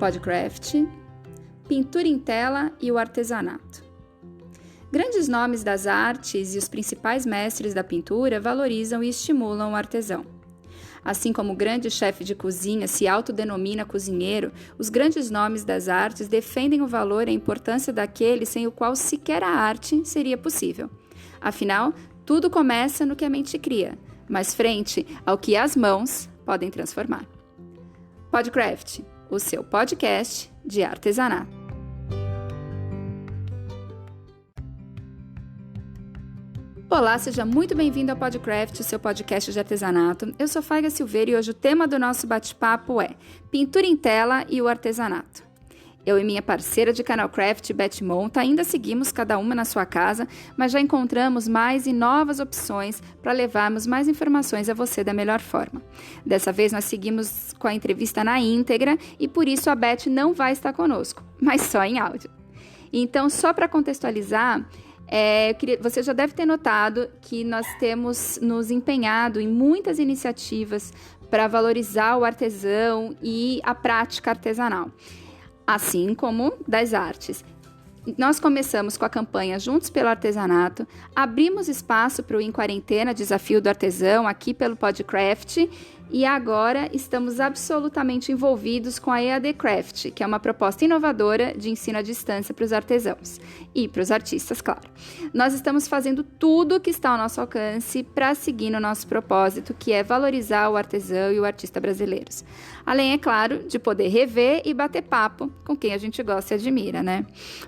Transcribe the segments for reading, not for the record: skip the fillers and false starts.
Podcraft, pintura em tela e o artesanato. Grandes nomes das artes e os principais mestres da pintura valorizam e estimulam o artesão. Assim como o grande chefe de cozinha se autodenomina cozinheiro, os grandes nomes das artes defendem o valor e a importância daquele sem o qual sequer a arte seria possível. Afinal, tudo começa no que a mente cria, mas frente ao que as mãos podem transformar. Podcraft, o seu podcast de artesanato. Olá, seja muito bem-vindo ao Podcraft, o seu podcast de artesanato. Eu sou Faiga Silveira e hoje o tema do nosso bate-papo é pintura em tela e o artesanato. Eu e minha parceira de canal Craft, Beth Monta, ainda seguimos cada uma na sua casa, mas já encontramos mais e novas opções para levarmos mais informações a você da melhor forma. Dessa vez nós seguimos com a entrevista na íntegra e por isso a Beth não vai estar conosco, mas só em áudio. Então, só para contextualizar, você já deve ter notado que nós temos nos empenhado em muitas iniciativas para valorizar o artesão e a prática artesanal, assim como das artes. Nós começamos com a campanha Juntos pelo Artesanato, abrimos espaço para o Em Quarentena, Desafio do Artesão, aqui pelo Podcraft, e agora estamos absolutamente envolvidos com a EAD Craft, que é uma proposta inovadora de ensino à distância para os artesãos e para os artistas, claro. Nós estamos fazendo tudo o que está ao nosso alcance para seguir no nosso propósito, que é valorizar o artesão e o artista brasileiros. Além, é claro, de poder rever e bater papo com quem a gente gosta e admira, né?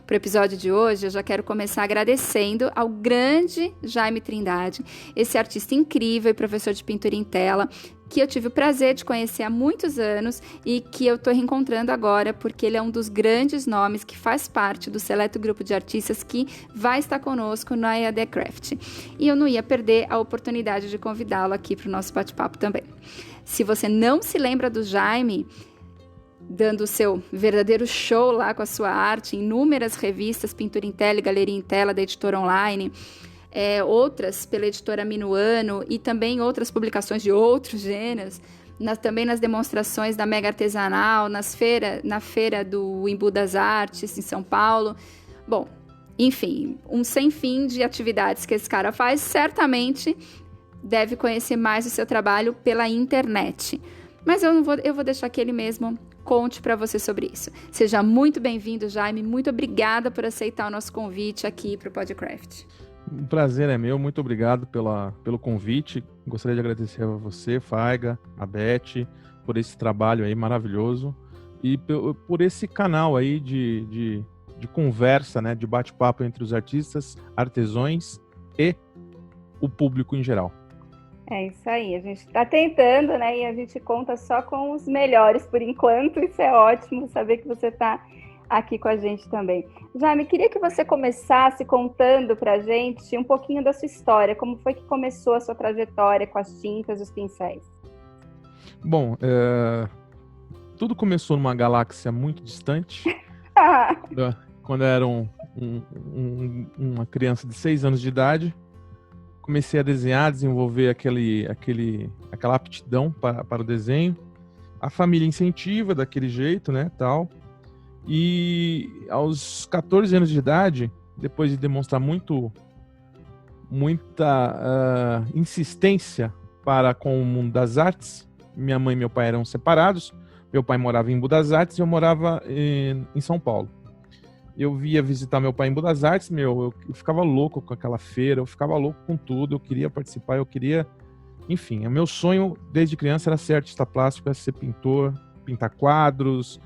Para o episódio de hoje, eu já quero começar agradecendo ao grande Jaime Trindade, esse artista incrível e professor de pintura em tela, que eu tive o prazer de conhecer há muitos anos e que eu estou reencontrando agora, porque ele é um dos grandes nomes que faz parte do seleto grupo de artistas que vai estar conosco na EAD Craft. E eu não ia perder a oportunidade de convidá-lo aqui para o nosso bate-papo também. Se você não se lembra do Jaime, dando o seu verdadeiro show lá com a sua arte, inúmeras revistas, Pintura em Tela e Galeria em Tela da Editora Online, outras pela editora Minuano e também outras publicações de outros gêneros, também nas demonstrações da Mega Artesanal, na feira do Embu das Artes, em São Paulo. Bom, enfim, um sem fim de atividades que esse cara faz, certamente deve conhecer mais o seu trabalho pela internet. Mas eu vou deixar que ele mesmo conte para você sobre isso. Seja muito bem-vindo, Jaime. Muito obrigada por aceitar o nosso convite aqui para o Podcraft. O prazer é meu, muito obrigado pelo convite. Gostaria de agradecer a você, Faiga, a Beth, por esse trabalho aí maravilhoso e por esse canal aí de conversa, né, de bate-papo entre os artistas, artesãos e o público em geral. É isso aí, a gente está tentando, né, e a gente conta só com os melhores por enquanto. Isso é ótimo, saber que você está aqui com a gente também. Jaime, queria que você começasse contando para a gente um pouquinho da sua história, como foi que começou a sua trajetória com as tintas e os pincéis? Bom, tudo começou numa galáxia muito distante, quando eu era uma criança de 6 anos de idade. Comecei a desenhar, desenvolver aquela aptidão para o desenho. A família incentiva daquele jeito, né, tal. E aos 14 anos de idade, depois de demonstrar muita insistência para com o mundo das artes, minha mãe e meu pai eram separados. Meu pai morava em Embu das Artes e eu morava em São Paulo. Eu via visitar meu pai em Embu das Artes, eu ficava louco com aquela feira, eu ficava louco com tudo, eu queria participar, enfim, o meu sonho desde criança era ser artista plástico, era ser pintor, pintar quadros,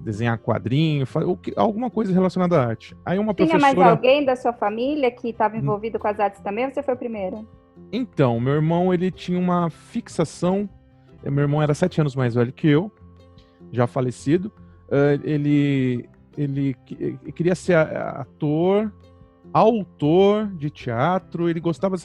desenhar quadrinho, alguma coisa relacionada à arte. Aí uma Tinha professora... mais alguém da sua família que estava envolvido com as artes também, ou você foi o primeiro? Então, meu irmão, ele tinha uma fixação, meu irmão era 7 anos mais velho que eu, já falecido, ele queria ser ator, autor de teatro, ele gostava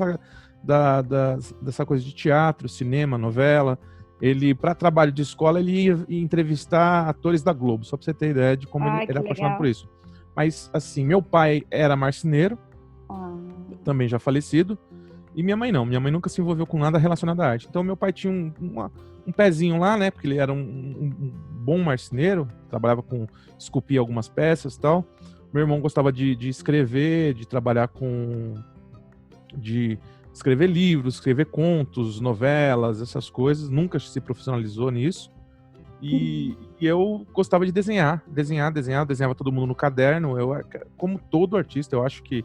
dessa coisa de teatro, cinema, novela. Ele, para trabalho de escola, ele ia entrevistar atores da Globo, só para você ter ideia de como ele era apaixonado por isso. Mas, assim, meu pai era marceneiro, também já falecido, E minha mãe não, minha mãe nunca se envolveu com nada relacionado à arte. Então meu pai tinha um pezinho lá, né, porque ele era um bom marceneiro, trabalhava com esculpir algumas peças e tal. Meu irmão gostava de escrever, de trabalhar de escrever livros, escrever contos, novelas, essas coisas. Nunca se profissionalizou nisso. E eu gostava de desenhar, desenhava todo mundo no caderno. Como todo artista, eu acho que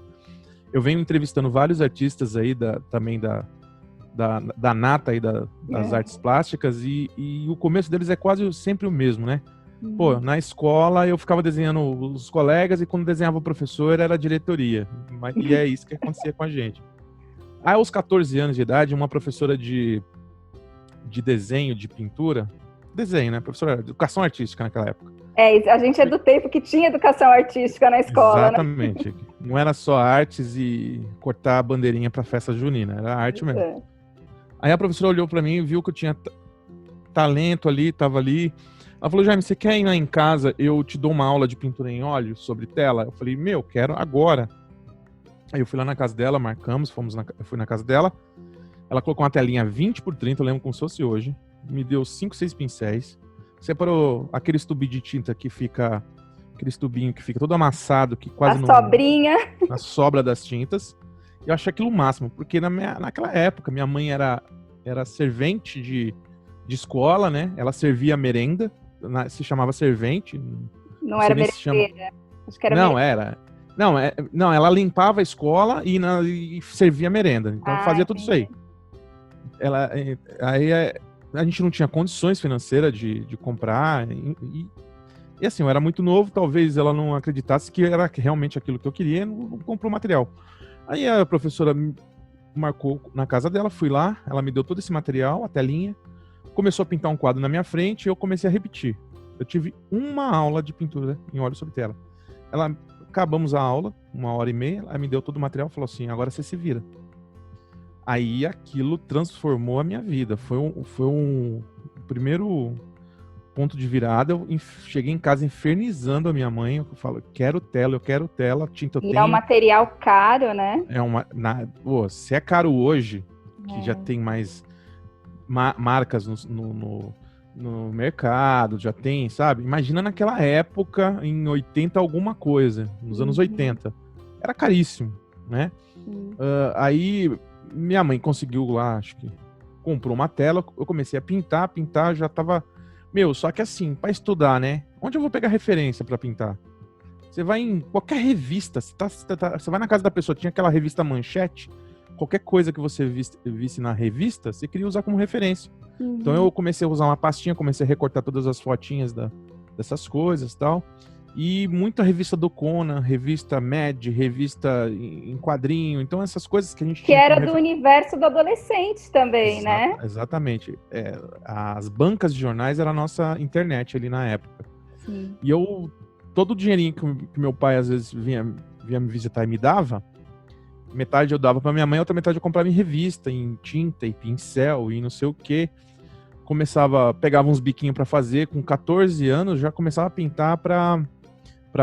eu venho entrevistando vários artistas aí também da nata aí das artes plásticas e o começo deles é quase sempre o mesmo, né? Pô, na escola eu ficava desenhando os colegas e quando desenhava o professor era a diretoria. E é isso que acontecia com a gente. Aí, aos 14 anos de idade, uma professora de desenho, de pintura, desenho, né? Professora de educação artística naquela época. A gente é do tempo que tinha educação artística na escola, exatamente. Né? Não era só artes e cortar a bandeirinha pra festa junina, era arte mesmo. Aí a professora olhou pra mim e viu que eu tinha talento ali, tava ali. Ela falou, Jaime, você quer ir lá em casa? Eu te dou uma aula de pintura em óleo sobre tela? Eu falei, quero agora. Aí eu fui lá na casa dela, marcamos, eu fui na casa dela. Ela colocou uma telinha 20x30, eu lembro como se fosse hoje. Me deu 5, 6 pincéis. Separou aqueles tubinhos de tinta que fica... Aqueles tubinhos que fica todo amassado, que quase não... sobrinha. A sobra das tintas. Eu achei aquilo o máximo, porque naquela época, minha mãe era servente de escola, né? Ela servia merenda, se chamava servente. Não era merendeira. Acho que era não, era... Não, ela limpava a escola e servia merenda. Então fazia tudo isso aí. Aí a gente não tinha condições financeiras de comprar. E assim, eu era muito novo, talvez ela não acreditasse que era realmente aquilo que eu queria e não comprou material. Aí a professora me marcou na casa dela, fui lá, ela me deu todo esse material, a telinha, começou a pintar um quadro na minha frente e eu comecei a repetir. Eu tive uma aula de pintura em óleo sobre tela. Acabamos a aula, 1h30, ela me deu todo o material e falou assim, agora você se vira. Aí aquilo transformou a minha vida. Foi um primeiro ponto de virada. Eu cheguei em casa infernizando a minha mãe. Eu falo, eu quero tela, tinta eu tenho. E é um material caro, né? Se é caro hoje, que já tem mais marcas no mercado, já tem, sabe? Imagina naquela época, em 80 alguma coisa, nos anos 80. Era caríssimo, né? Aí minha mãe conseguiu lá, acho que comprou uma tela, eu comecei a pintar, já tava... só que assim, para estudar, né? Onde eu vou pegar referência para pintar? Você vai em qualquer revista, você vai na casa da pessoa, tinha aquela revista Manchete, qualquer coisa que você visse na revista, você queria usar como referência. Então eu comecei a usar uma pastinha, comecei a recortar todas as fotinhas dessas coisas e tal. E muita revista do Conan, revista Mad, revista em quadrinho. Então essas coisas que a gente tinha... Que era do universo do adolescente também, né? Exatamente. As bancas de jornais era a nossa internet ali na época. Sim. E todo o dinheirinho que meu pai às vezes vinha me visitar e me dava, metade eu dava pra minha mãe, outra metade eu comprava em revista, em tinta, em pincel, e não sei o quê. Pegava uns biquinhos pra fazer, com 14 anos já começava a pintar pra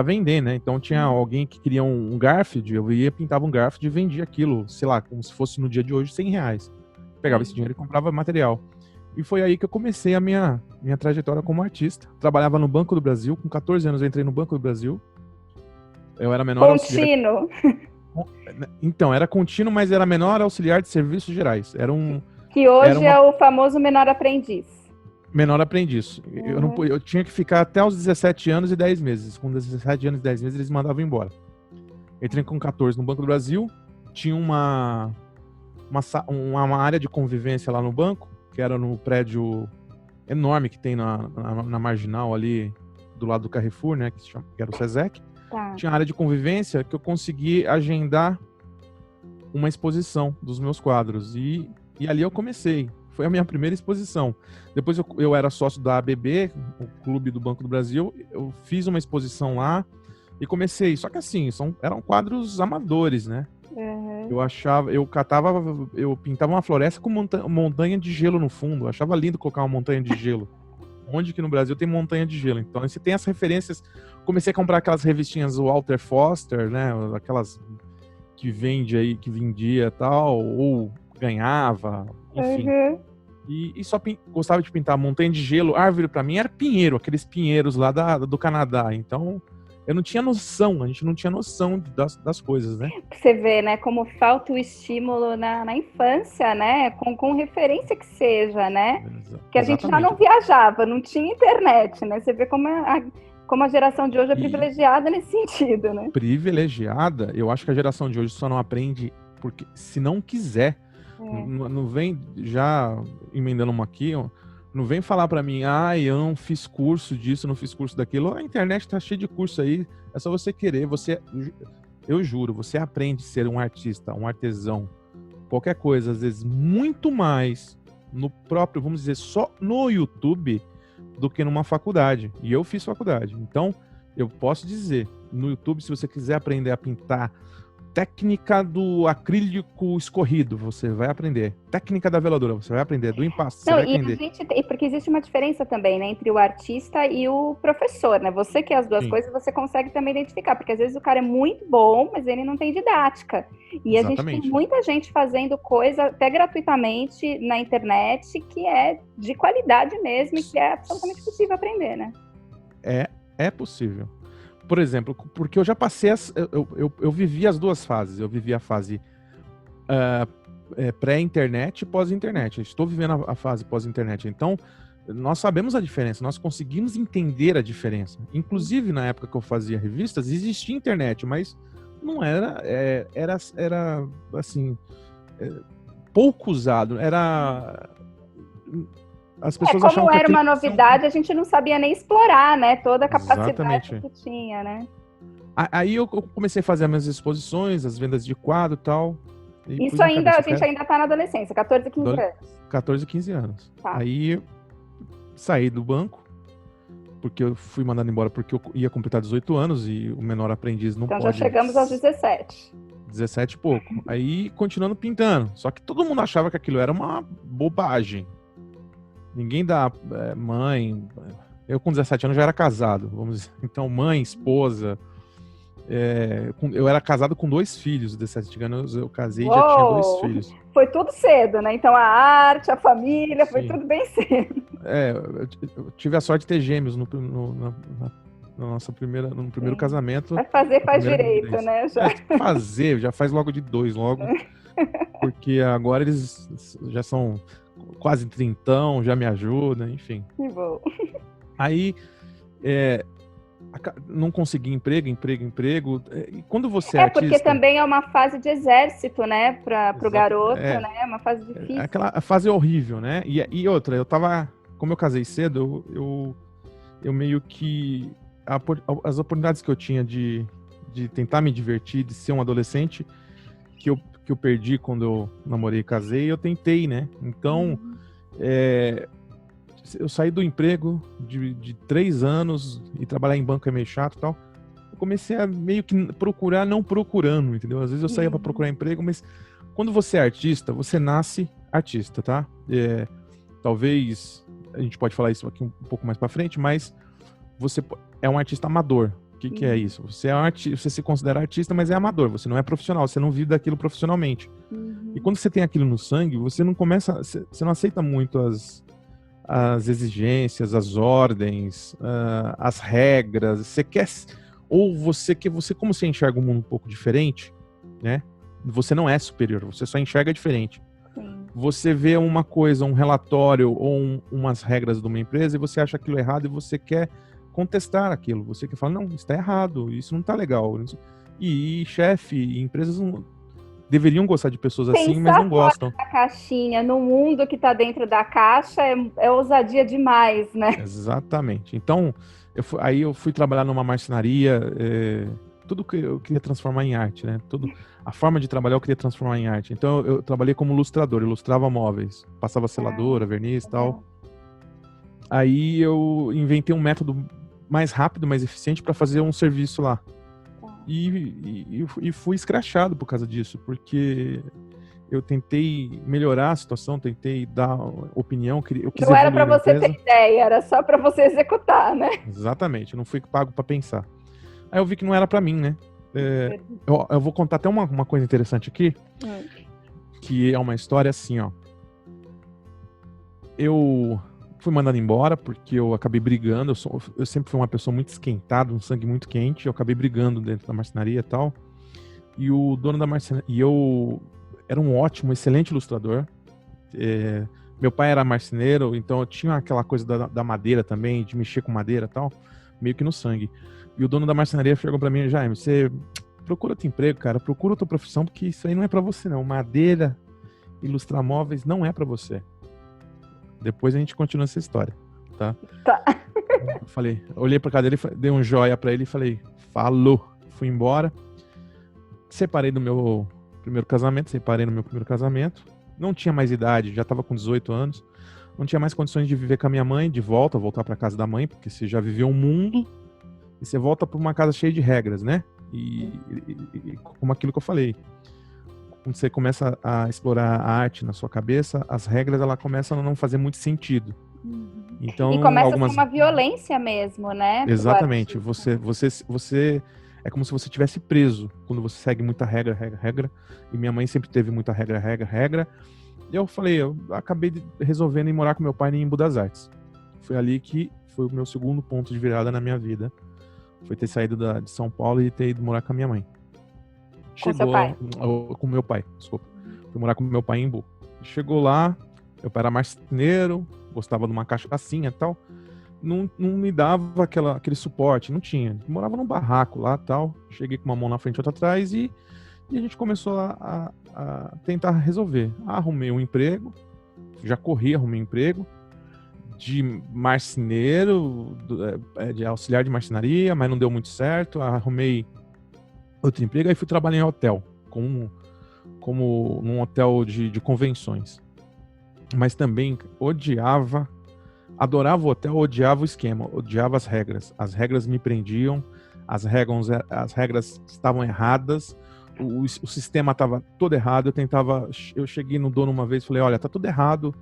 vender, né? Então tinha alguém que queria um Garfield, eu ia, pintava um Garfield e vendia aquilo, sei lá, como se fosse no dia de hoje, R$100. Pegava esse dinheiro e comprava material. E foi aí que eu comecei a minha trajetória como artista. Trabalhava no Banco do Brasil, com 14 anos eu entrei no Banco do Brasil. Eu era menor contínuo. Então, era contínuo, mas era menor auxiliar de serviços gerais. Que hoje é o famoso menor aprendiz. Menor aprendiz. Eu tinha que ficar até os 17 anos e 10 meses. Com 17 anos e 10 meses, eles mandavam embora. Entrei com 14 no Banco do Brasil. Tinha uma área de convivência lá no banco, que era no prédio enorme que tem na Marginal ali, do lado do Carrefour, né? Que era o SESEC. Tá. Tinha área de convivência que eu consegui agendar uma exposição dos meus quadros. E ali eu comecei. Foi a minha primeira exposição. Depois eu era sócio da ABB, o Clube do Banco do Brasil. Eu fiz uma exposição lá e comecei. Só que assim, eram quadros amadores, né? Eu pintava uma floresta com montanha de gelo no fundo. Eu achava lindo colocar uma montanha de gelo. Onde que no Brasil tem montanha de gelo? Então, você tem as referências. Comecei a comprar aquelas revistinhas do Walter Foster, né? Aquelas que vende aí, que vendia tal, ou ganhava, enfim. E só gostava de pintar montanha de gelo. Árvore pra mim era pinheiro, aqueles pinheiros lá do Canadá. Então, eu não tinha noção, a gente não tinha noção das coisas, né? Você vê, né, como falta o estímulo na infância, né, com referência que seja, né? Que a gente já não viajava, não tinha internet, né? Você vê como a geração de hoje é privilegiada nesse sentido, né? Privilegiada, eu acho que a geração de hoje só não aprende porque se não quiser. Não vem, já emendando uma aqui, não vem falar pra mim, eu não fiz curso disso, não fiz curso daquilo. A internet tá cheia de curso aí, é só você querer. Eu juro, você aprende a ser um artista, um artesão, qualquer coisa, às vezes muito mais no próprio, vamos dizer, só no YouTube do que numa faculdade. E eu fiz faculdade, então eu posso dizer, no YouTube, se você quiser aprender a pintar técnica do acrílico escorrido, você vai aprender. Técnica da veladura, você vai aprender. Do impasto, você vai aprender. Porque existe uma diferença também, né, entre o artista e o professor, né? Você que é as duas coisas, você consegue também identificar, porque às vezes o cara é muito bom, mas ele não tem didática. E a gente tem muita gente fazendo coisa até gratuitamente na internet que é de qualidade mesmo e que é absolutamente possível aprender, né? É possível. Por exemplo, porque eu já passei, eu vivi as duas fases. Eu vivi a fase pré-internet e pós-internet. Estou vivendo a fase pós-internet. Então, nós sabemos a diferença, nós conseguimos entender a diferença. Inclusive, na época que eu fazia revistas, existia internet, mas não era, era assim, pouco usado. As pessoas achavam que era uma novidade, a gente não sabia nem explorar, né? Toda a capacidade que tinha, né? Aí eu comecei a fazer as minhas exposições, as vendas de quadro e tal. Isso ainda, a gente ainda tá na adolescência, 14, 15 anos. 14, 15 anos. Tá. Aí saí do banco, porque eu fui mandado embora porque eu ia completar 18 anos e o menor aprendiz não pode... Então já chegamos aos 17. 17 e pouco. Aí continuando pintando. Só que todo mundo achava que aquilo era uma bobagem. Ninguém dá mãe... Eu com 17 anos já era casado, vamos dizer. Então mãe, esposa... eu era casado com 2 filhos, 17 anos eu casei e já tinha 2 filhos. Foi tudo cedo, né? Então a arte, a família, foi tudo bem cedo. Eu tive a sorte de ter gêmeos no primeiro casamento. Vai fazer, faz direito, né? Já faz logo de 2 logo. Porque agora eles já são quase trintão, já me ajudam, enfim. Que bom. Aí, não consegui emprego. E quando você é artista... porque também é uma fase de exército, né? Para o garoto, né? É uma fase difícil. Aquela fase horrível, né? E outra, eu tava... Como eu casei cedo, eu meio que... As oportunidades que eu tinha de tentar me divertir, de ser um adolescente, que eu perdi quando eu namorei e casei, eu tentei, né? Então, eu saí do emprego de 3 anos e trabalhar em banco é meio chato e tal. Eu comecei a meio que procurar, não procurando, entendeu? Às vezes eu saía para procurar emprego, mas quando você é artista, você nasce artista, tá? Talvez a gente pode falar isso aqui um pouco mais para frente, mas você é um artista amador. O que é isso? Você se considera artista, mas é amador. Você não é profissional, você não vive daquilo profissionalmente. E quando você tem aquilo no sangue, você não aceita muito as exigências, as ordens, as regras. Você como você enxerga o mundo um pouco diferente, né? Você não é superior, você só enxerga diferente. Sim. Você vê uma coisa, um relatório ou umas regras de uma empresa e você acha aquilo errado e você quer contestar aquilo. Você quer falar, não, isso está errado, isso não está legal. E chefe e empresas não deveriam gostar de pessoas assim, mas não gostam. A caixinha no mundo que está dentro da caixa é ousadia demais, né? Exatamente. Então, eu fui trabalhar numa marcenaria, tudo que eu queria transformar em arte, né? A forma de trabalhar eu queria transformar em arte. Então, eu trabalhei como ilustrador, ilustrava móveis, passava seladora, verniz e tal. Aí eu inventei um método mais rápido, mais eficiente para fazer um serviço lá. E fui escrachado por causa disso, porque eu tentei melhorar a situação, tentei dar opinião. Não era para você ter ideia, era só para você executar, né? Exatamente, eu não fui pago para pensar. Aí eu vi que não era para mim, né? Eu vou contar até uma coisa interessante aqui, que é uma história assim, ó. Eu fui mandado embora porque eu acabei brigando. Eu sempre fui uma pessoa muito esquentada, um sangue muito quente. Eu acabei brigando dentro da marcenaria e tal. E o dono da marcenaria... E eu era um ótimo, excelente ilustrador. Meu pai era marceneiro, então eu tinha aquela coisa da madeira também, de mexer com madeira e tal, meio que no sangue. E o dono da marcenaria chegou pra mim: Jaime, você procura outro emprego, cara. Procura outra profissão, porque isso aí não é pra você, não. Madeira, ilustrar móveis, não é pra você. Depois a gente continua essa história, tá? Tá. Olhei pra cara dele, dei um joia pra ele e falei, falou. Fui embora. Separei no meu primeiro casamento. Não tinha mais idade, já tava com 18 anos. Não tinha mais condições de viver com a minha mãe, voltar pra casa da mãe, porque você já viveu um mundo e você volta pra uma casa cheia de regras, né? E como aquilo que eu falei. Quando você começa a explorar a arte na sua cabeça, as regras ela começam a não fazer muito sentido. Então, e começa a ser uma violência mesmo, né? Exatamente. Você é como se você estivesse preso quando você segue muita regra. E minha mãe sempre teve muita regra. E eu falei, eu acabei resolvendo ir morar com meu pai em Embu das Artes. Foi ali que foi o meu segundo ponto de virada na minha vida. Foi ter saído de São Paulo e ter ido morar com a minha mãe. Com seu pai? Com meu pai, desculpa. Fui morar com meu pai em Embu. Chegou lá, meu pai era marceneiro, gostava de uma cachaçinha e tal. Não me dava aquele suporte, não tinha. Morava num barraco lá e tal. Cheguei com uma mão na frente e outra atrás e a gente começou a tentar resolver. Arrumei um emprego, arrumei um emprego de marceneiro, de auxiliar de marcenaria, mas não deu muito certo. Arrumei outro emprego, aí fui trabalhar em hotel, como num hotel de convenções. Mas também adorava o hotel, odiava o esquema, odiava as regras. As regras me prendiam, as regras estavam erradas, o sistema estava todo errado. Eu cheguei no dono uma vez e falei, olha, tá tudo errado,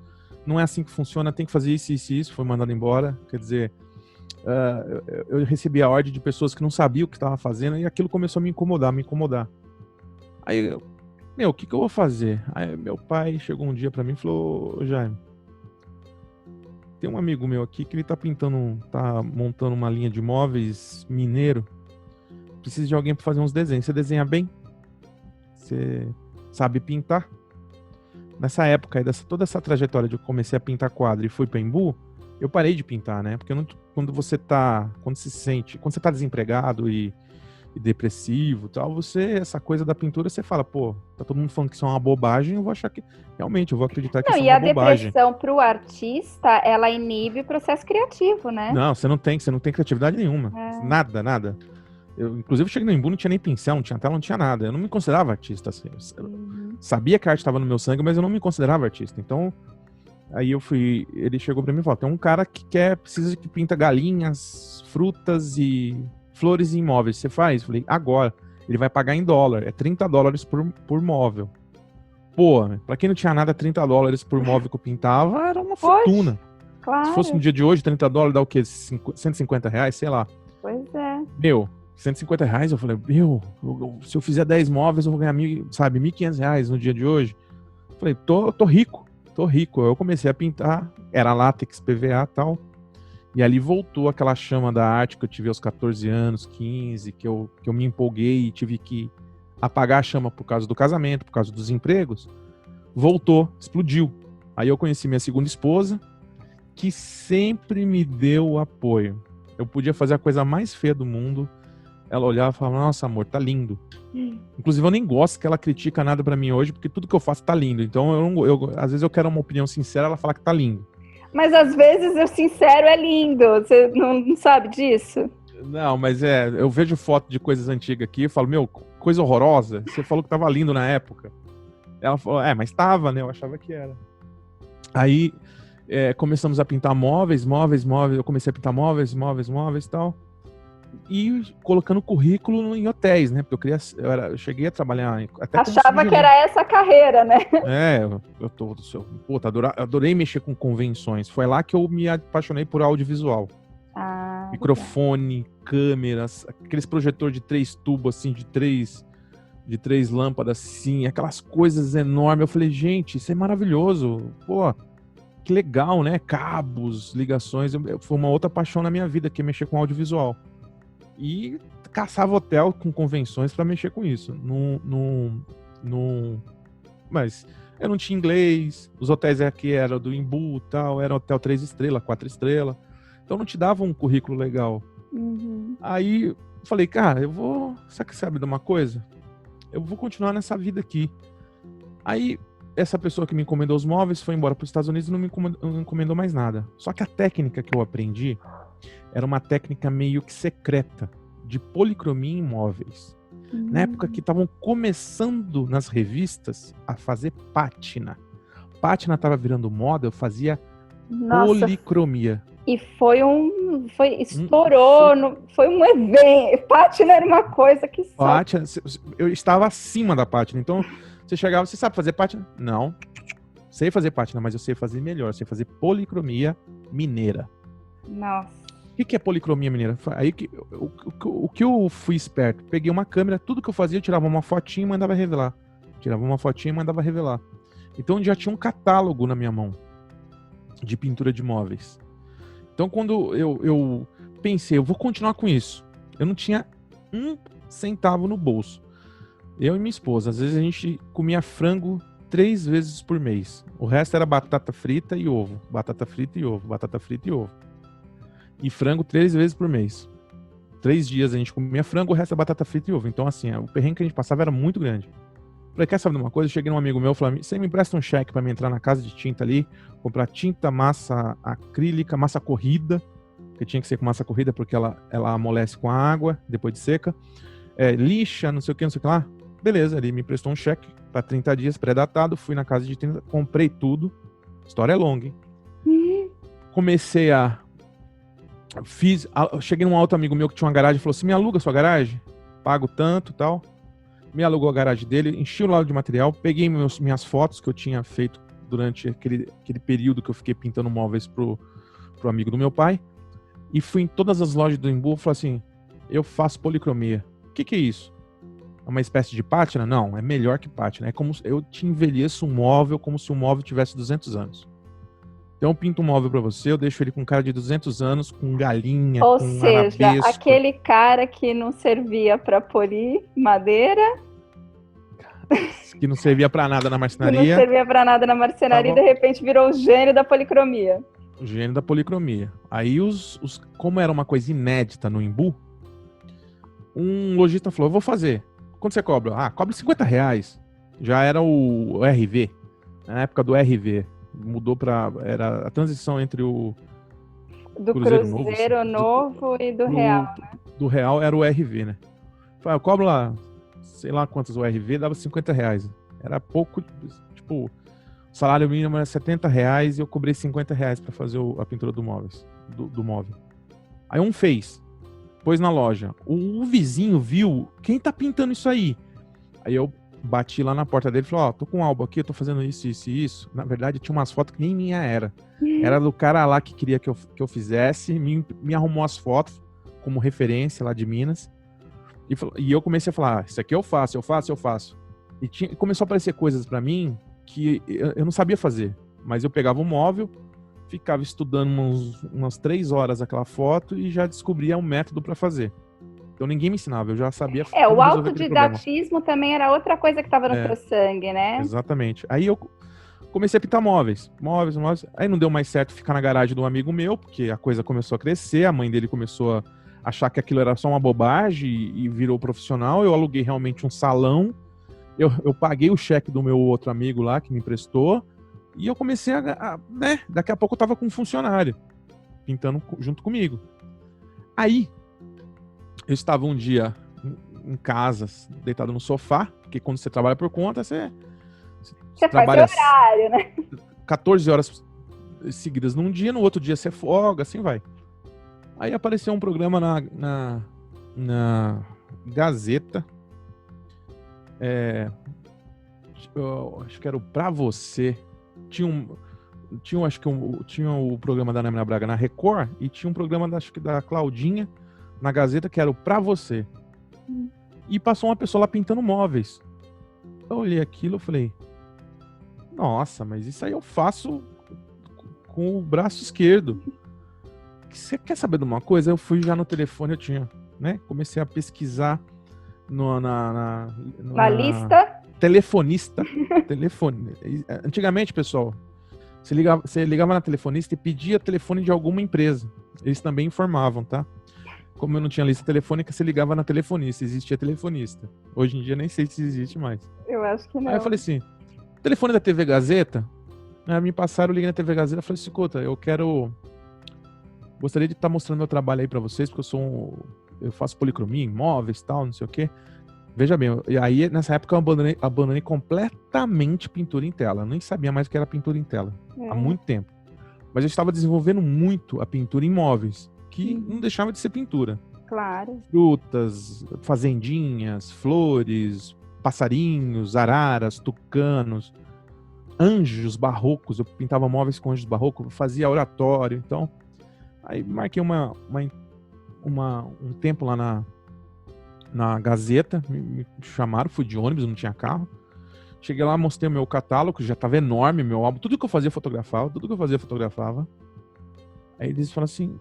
não é assim que funciona, tem que fazer isso, isso e isso. Foi mandado embora, quer dizer... eu recebi a ordem de pessoas que não sabiam o que estava fazendo e aquilo começou a me incomodar. Aí, o que eu vou fazer? Aí meu pai chegou um dia pra mim e falou, Jaime, tem um amigo meu aqui que ele tá montando uma linha de móveis mineiro, precisa de alguém pra fazer uns desenhos. Você desenha bem? Você sabe pintar? Nessa época, toda essa trajetória de eu comecei a pintar quadro e fui pra Embu, eu parei de pintar, né? Porque quando você tá desempregado e depressivo e tal, essa coisa da pintura, você fala, pô, tá todo mundo falando que isso é uma bobagem, eu vou achar que, realmente, eu vou acreditar que isso é uma bobagem. E a depressão pro artista, ela inibe o processo criativo, né? Não, você não tem criatividade nenhuma. Nada. Eu, inclusive, cheguei no Embu, não tinha nem pincel, não tinha tela, não tinha nada. Eu não me considerava artista, assim. Sabia que a arte estava no meu sangue, mas eu não me considerava artista. Então, aí ele chegou pra mim e falou, tem um cara que precisa que pinta galinhas, frutas e flores e imóveis. Você faz? Eu falei, agora. Ele vai pagar em dólar. É $30 por móvel. Pô, pra quem não tinha nada, $30 por móvel que eu pintava era uma fortuna. Claro. Se fosse no dia de hoje, $30 dá o quê? R$150, sei lá. Pois é. R$150, eu falei, se eu fizer 10 móveis, eu vou ganhar R$1.500 no dia de hoje. Eu falei, tô rico. Eu comecei a pintar, era látex, PVA e tal. E ali voltou aquela chama da arte que eu tive aos 14 anos, 15, que eu me empolguei e tive que apagar a chama por causa do casamento, por causa dos empregos. Voltou, explodiu. Aí eu conheci minha segunda esposa, que sempre me deu apoio. Eu podia fazer a coisa mais feia do mundo. Ela olhava e falava, nossa, amor, tá lindo. Inclusive, eu nem gosto que ela critica nada pra mim hoje, porque tudo que eu faço tá lindo. Então, às vezes eu quero uma opinião sincera, ela fala que tá lindo. Mas às vezes o sincero é lindo. Você não sabe disso? Não, mas eu vejo foto de coisas antigas aqui e falo, coisa horrorosa. Você falou que tava lindo na época. Ela falou, mas tava, né? Eu achava que era. Aí, começamos a pintar móveis. Eu comecei a pintar móveis e tal. E colocando currículo em hotéis, né? Porque eu cheguei a trabalhar... Achava que era essa a carreira, né? Adorei mexer com convenções. Foi lá que eu me apaixonei por audiovisual. microfone, câmeras, aqueles projetor de 3 tubos, assim, de três lâmpadas, assim, aquelas coisas enormes. Eu falei, gente, isso é maravilhoso. Pô, que legal, né? Cabos, ligações. Foi uma outra paixão na minha vida, que é mexer com audiovisual. E caçava hotel com convenções para mexer com isso. Mas eu não tinha inglês, os hotéis aqui eram do Embu e tal, era hotel 3 estrelas, 4 estrelas. Então não te dava um currículo legal. Aí eu falei, cara, sabe de uma coisa? Eu vou continuar nessa vida aqui. Aí essa pessoa que me encomendou os móveis foi embora para os Estados Unidos e não me encomendou mais nada. Só que a técnica que eu aprendi era uma técnica meio que secreta, de policromia em móveis. Na época que estavam começando nas revistas a fazer pátina. Pátina estava virando moda, eu fazia policromia. E estourou, foi um evento. Pátina era uma coisa que só... Pátina, eu estava acima da pátina. Então, você chegava, você sabe fazer pátina? Não. Sei fazer pátina, mas eu sei fazer melhor. Eu sei fazer policromia mineira. Nossa. O que é policromia mineira? Aí o que eu fui esperto? Peguei uma câmera, tudo que eu fazia, eu tirava uma fotinha e mandava revelar. Então já tinha um catálogo na minha mão de pintura de móveis. Então quando eu pensei, eu vou continuar com isso. Eu não tinha um centavo no bolso. Eu e minha esposa, às vezes a gente comia frango 3 vezes por mês. O resto era batata frita e ovo. Batata frita e ovo. Batata frita e ovo. E frango 3 vezes por mês. 3 dias a gente comia frango, o resto é batata frita e ovo. Então, assim, o perrengue que a gente passava era muito grande. Falei, quer saber de uma coisa? Eu cheguei num amigo meu e falei, você me empresta um cheque pra mim entrar na casa de tinta ali, comprar tinta, massa acrílica, massa corrida, que tinha que ser com massa corrida porque ela amolece com a água, depois de seca. Lixa, não sei o que lá. Beleza, ele me emprestou um cheque pra 30 dias, pré-datado, fui na casa de tinta, comprei tudo. História é longa, hein? Comecei cheguei num outro amigo meu que tinha uma garagem e falou assim, me aluga sua garagem? Pago tanto e tal. Me alugou a garagem dele, enchi o lado de material, peguei minhas fotos que eu tinha feito durante aquele período que eu fiquei pintando móveis pro amigo do meu pai e fui em todas as lojas do Embu e falei assim, eu faço policromia. O que é isso? É uma espécie de pátina? Não, é melhor que pátina. É como eu te envelheço um móvel como se o móvel tivesse 200 anos. Então eu pinto um móvel pra você, eu deixo ele com cara de 200 anos, com galinha, ou com seja, arabesco. Aquele cara que não servia pra polir madeira, que não servia pra nada na marcenaria. De repente virou o gênio da policromia. O gênio da policromia. Aí, como era uma coisa inédita no Embu, um lojista falou, eu vou fazer. Quanto você cobra? Cobra R$50. Já era o RV. Na época do RV. Mudou era a transição entre o do Cruzeiro Novo e do Real, né? Do Real era o RV, né? Eu cobro lá, sei lá quantos o RV, dava R$50. Era pouco, tipo, o salário mínimo era R$70 e eu cobrei R$50 para fazer a pintura do móvel. Aí um fez, pôs na loja. O vizinho viu, quem tá pintando isso aí? Aí eu bati lá na porta dele e falei, tô com um álbum aqui, eu tô fazendo isso, isso e isso. Na verdade, tinha umas fotos que nem minha era. Era do cara lá que queria que eu fizesse, me arrumou as fotos como referência lá de Minas. E eu comecei a falar, isso aqui eu faço. E começou a aparecer coisas pra mim que eu não sabia fazer. Mas eu pegava um móvel, ficava estudando umas 3 horas aquela foto e já descobria um método pra fazer. Então ninguém me ensinava, eu já sabia. O autodidatismo também era outra coisa que estava no teu sangue, né? Exatamente. Aí eu comecei a pintar móveis. Aí não deu mais certo ficar na garagem de um amigo meu, porque a coisa começou a crescer, a mãe dele começou a achar que aquilo era só uma bobagem e virou profissional. Eu aluguei realmente um salão, eu paguei o cheque do meu outro amigo lá, que me emprestou, e eu comecei daqui a pouco eu tava com um funcionário, pintando junto comigo. Aí, eu estava um dia em casa, deitado no sofá, porque quando você trabalha por conta, você trabalha faz horário, né? 14 horas seguidas num dia, no outro dia você folga, assim vai. Aí apareceu um programa na Gazeta, acho que era o Pra Você, tinha acho que tinha o programa da Ana Maria Braga na Record e tinha um programa acho que da Claudinha na Gazeta que era o Pra Você. E passou uma pessoa lá pintando móveis. Eu olhei aquilo e falei, nossa, mas isso aí eu faço com o braço esquerdo. Você quer saber de uma coisa? Eu fui já no telefone, eu tinha, né? Comecei a pesquisar na lista? Telefonista. Telefone. Antigamente, pessoal, você ligava na telefonista e pedia telefone de alguma empresa. Eles também informavam, tá? Como eu não tinha lista telefônica, você ligava na telefonista, existia telefonista. Hoje em dia nem sei se existe mais. Eu acho que não. Aí eu falei assim, telefone da TV Gazeta? Aí me passaram, eu liguei na TV Gazeta e falei assim, escuta, gostaria de estar mostrando meu trabalho aí pra vocês, porque eu faço policromia, imóveis e tal, não sei o quê. Veja bem, e aí nessa época eu abandonei completamente pintura em tela. Eu nem sabia mais o que era pintura em tela, há muito tempo. Mas eu estava desenvolvendo muito a pintura em móveis, que não deixava de ser pintura. Claro. Frutas, fazendinhas, flores, passarinhos, araras, tucanos, anjos barrocos. Eu pintava móveis com anjos barrocos, fazia oratório. Então, aí marquei um tempo lá na Gazeta, me chamaram, fui de ônibus, não tinha carro. Cheguei lá, mostrei o meu catálogo, já estava enorme, meu álbum, tudo que eu fazia eu fotografava. Aí eles falaram assim,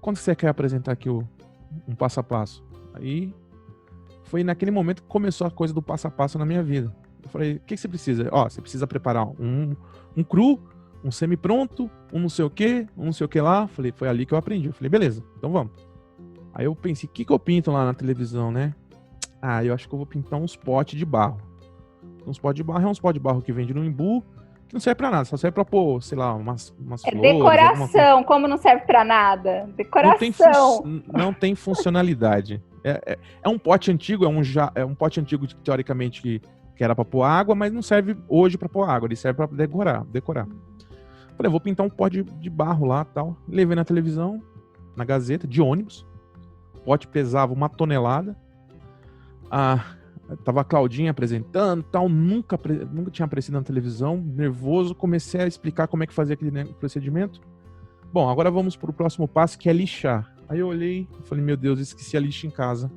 quando você quer apresentar aqui um passo a passo? Aí foi naquele momento que começou a coisa do passo a passo na minha vida. Eu falei, o que você precisa? Você precisa preparar um cru, um semi-pronto, um não sei o que lá. Falei, foi ali que eu aprendi. Eu falei, beleza, então vamos. Aí eu pensei, o que eu pinto lá na televisão, né? Eu acho que eu vou pintar uns potes de barro. Uns potes de barro é uns potes de barro que vende no Embu, que não serve pra nada, só serve pra pôr, sei lá, umas flores. Decoração, como não serve pra nada? Decoração. Não tem funcionalidade. É um pote antigo, é um pote antigo teoricamente que era pra pôr água, mas não serve hoje pra pôr água, ele serve pra decorar. Falei, vou pintar um pote de barro lá e tal. Levei na televisão, na Gazeta, de ônibus. O pote pesava 1 tonelada. Tava a Claudinha apresentando tal, nunca tinha aparecido na televisão, nervoso, comecei a explicar como é que fazia aquele procedimento. Bom, agora vamos pro próximo passo, que é lixar. Aí eu olhei e falei, meu Deus, esqueci a lixa em casa.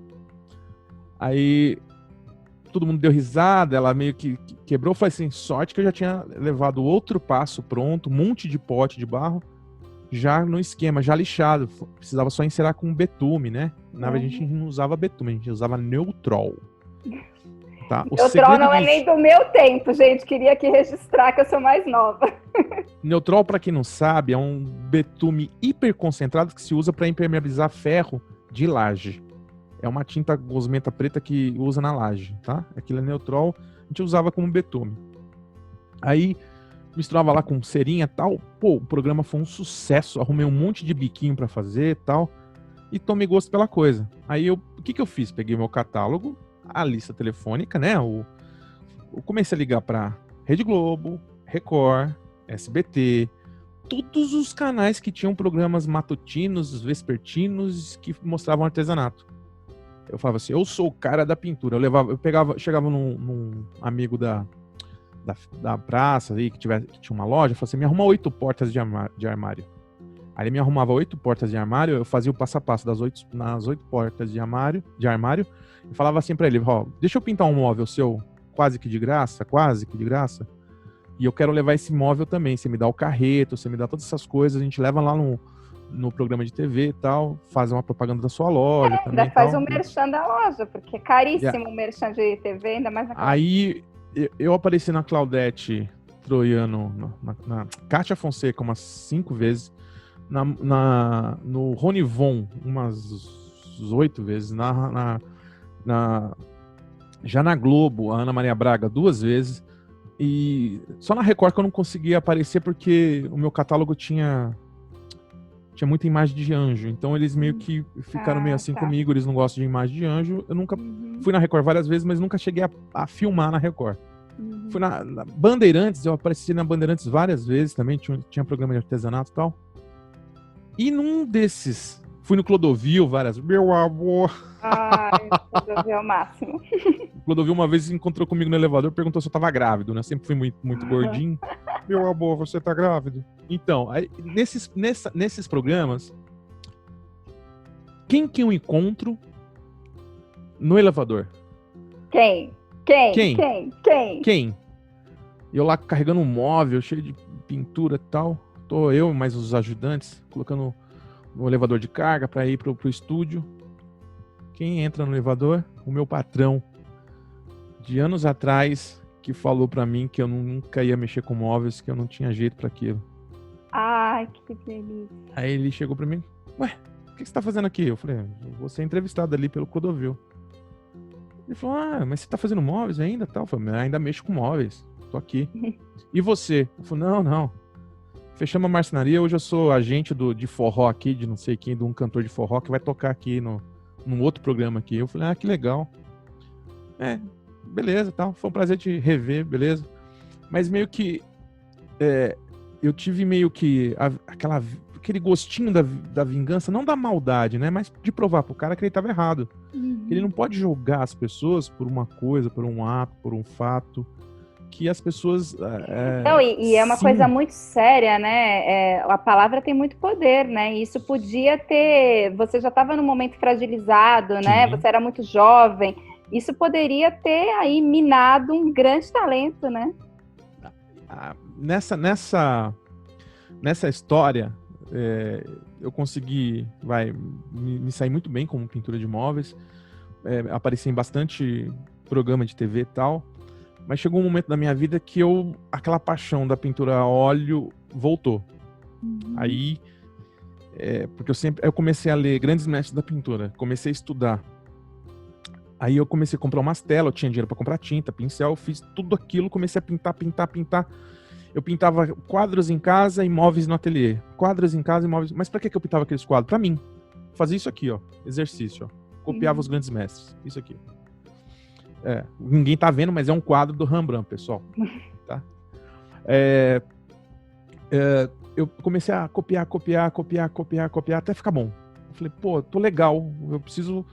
Aí todo mundo deu risada, ela meio que quebrou, falei assim, sorte que eu já tinha levado outro passo pronto, um monte de pote de barro, já no esquema, já lixado, precisava só encerar com betume, né? Na verdade a gente não usava betume, a gente usava Neutrol. Tá? Neutrol não é nem do meu tempo, gente. Queria aqui registrar que eu sou mais nova. Neutrol, para quem não sabe, é um betume hiperconcentrado que se usa para impermeabilizar ferro de laje. É uma tinta gosmenta preta que usa na laje, tá? Aquilo é Neutrol, a gente usava como betume. Aí misturava lá com cerinha e tal. Pô, o programa foi um sucesso. Arrumei um monte de biquinho para fazer e tal. E tomei gosto pela coisa. Aí o que eu fiz? Peguei meu catálogo, a lista telefônica, né? Eu comecei a ligar para Rede Globo, Record, SBT, todos os canais que tinham programas matutinos, vespertinos, que mostravam artesanato. Eu falava assim, eu sou o cara da pintura. Chegava num amigo da praça aí, que tinha uma loja, eu falava assim, me arruma 8 portas de armário. Aí ele me arrumava 8 portas de armário, eu fazia o passo a passo nas 8 portas de armário, e falava assim pra ele, deixa eu pintar um móvel seu quase que de graça, e eu quero levar esse móvel também, você me dá o carreto, você me dá todas essas coisas, a gente leva lá no programa de TV e tal, faz uma propaganda da sua loja também. Ainda faz um merchan da loja, porque é caríssimo o merchan de TV, ainda mais na Aí eu apareci na Claudete Troiano, na Kátia Fonseca umas 5 vezes, no Rony Von umas 8 vezes, já na Globo, a Ana Maria Braga 2 vezes, e só na Record que eu não conseguia aparecer porque o meu catálogo tinha muita imagem de anjo, então eles meio que ficaram meio assim comigo, eles não gostam de imagem de anjo. Eu nunca fui na Record várias vezes, mas nunca cheguei a filmar na Record. Fui na Bandeirantes, eu apareci na Bandeirantes várias vezes também, tinha programa de artesanato e tal. E num desses, fui no Clodovil várias vezes, meu amor. Ai, Clodovil é o máximo. O Clodovil uma vez encontrou comigo no elevador, perguntou se eu tava grávido, né? Sempre fui muito, muito gordinho. Meu amor, você tá grávido? Então, aí, nesses programas, quem que eu encontro no elevador? Quem? Eu lá carregando um móvel cheio de pintura e tal. Tô eu mais os ajudantes colocando no elevador de carga para ir pro estúdio. Quem entra no elevador? O meu patrão de anos atrás, que falou para mim que eu nunca ia mexer com móveis, que eu não tinha jeito para aquilo. Ai, que delícia. Aí ele chegou para mim: ué, o que você tá fazendo aqui? Eu falei: eu vou ser entrevistado ali pelo Clodovil. Ele falou: ah, mas você tá fazendo móveis ainda? Tal. Eu falei: ainda mexo com móveis, tô aqui. E você? Eu falei: não. Fechamos a marcenaria, hoje eu sou agente de forró aqui, de não sei quem, de um cantor de forró que vai tocar aqui num outro programa aqui. Eu falei: ah, que legal. Beleza, tal. Foi um prazer te rever, mas meio que eu tive meio que aquele gostinho da vingança, não da maldade, né, mas de provar pro cara que ele estava errado. Ele não pode julgar as pessoas por uma coisa, por um ato, por um fato, que as pessoas... Não, e é uma sim, coisa muito séria, né? A palavra tem muito poder, né? E isso podia ter... Você já estava num momento fragilizado, né? sim. Você era muito jovem. Isso poderia ter aí minado um grande talento, né? Nessa história, eu consegui me sair muito bem como pintura de móveis, apareci em bastante programa de TV e tal, mas chegou um momento da minha vida que aquela paixão da pintura a óleo voltou. Aí, porque eu comecei a ler grandes mestres da pintura, comecei a estudar. Aí eu comecei a comprar umas telas, eu tinha dinheiro para comprar tinta, pincel, fiz tudo aquilo, comecei a pintar. Eu pintava quadros em casa e móveis no ateliê. Quadros em casa e móveis... Mas pra que eu pintava aqueles quadros? Pra mim. Fazia isso aqui, ó. Exercício, ó. Copiava os grandes mestres. Isso aqui. Ninguém tá vendo, mas é um quadro do Rembrandt, pessoal. Tá? Eu comecei a copiar, até ficar bom. Eu falei, pô, tô legal, eu preciso...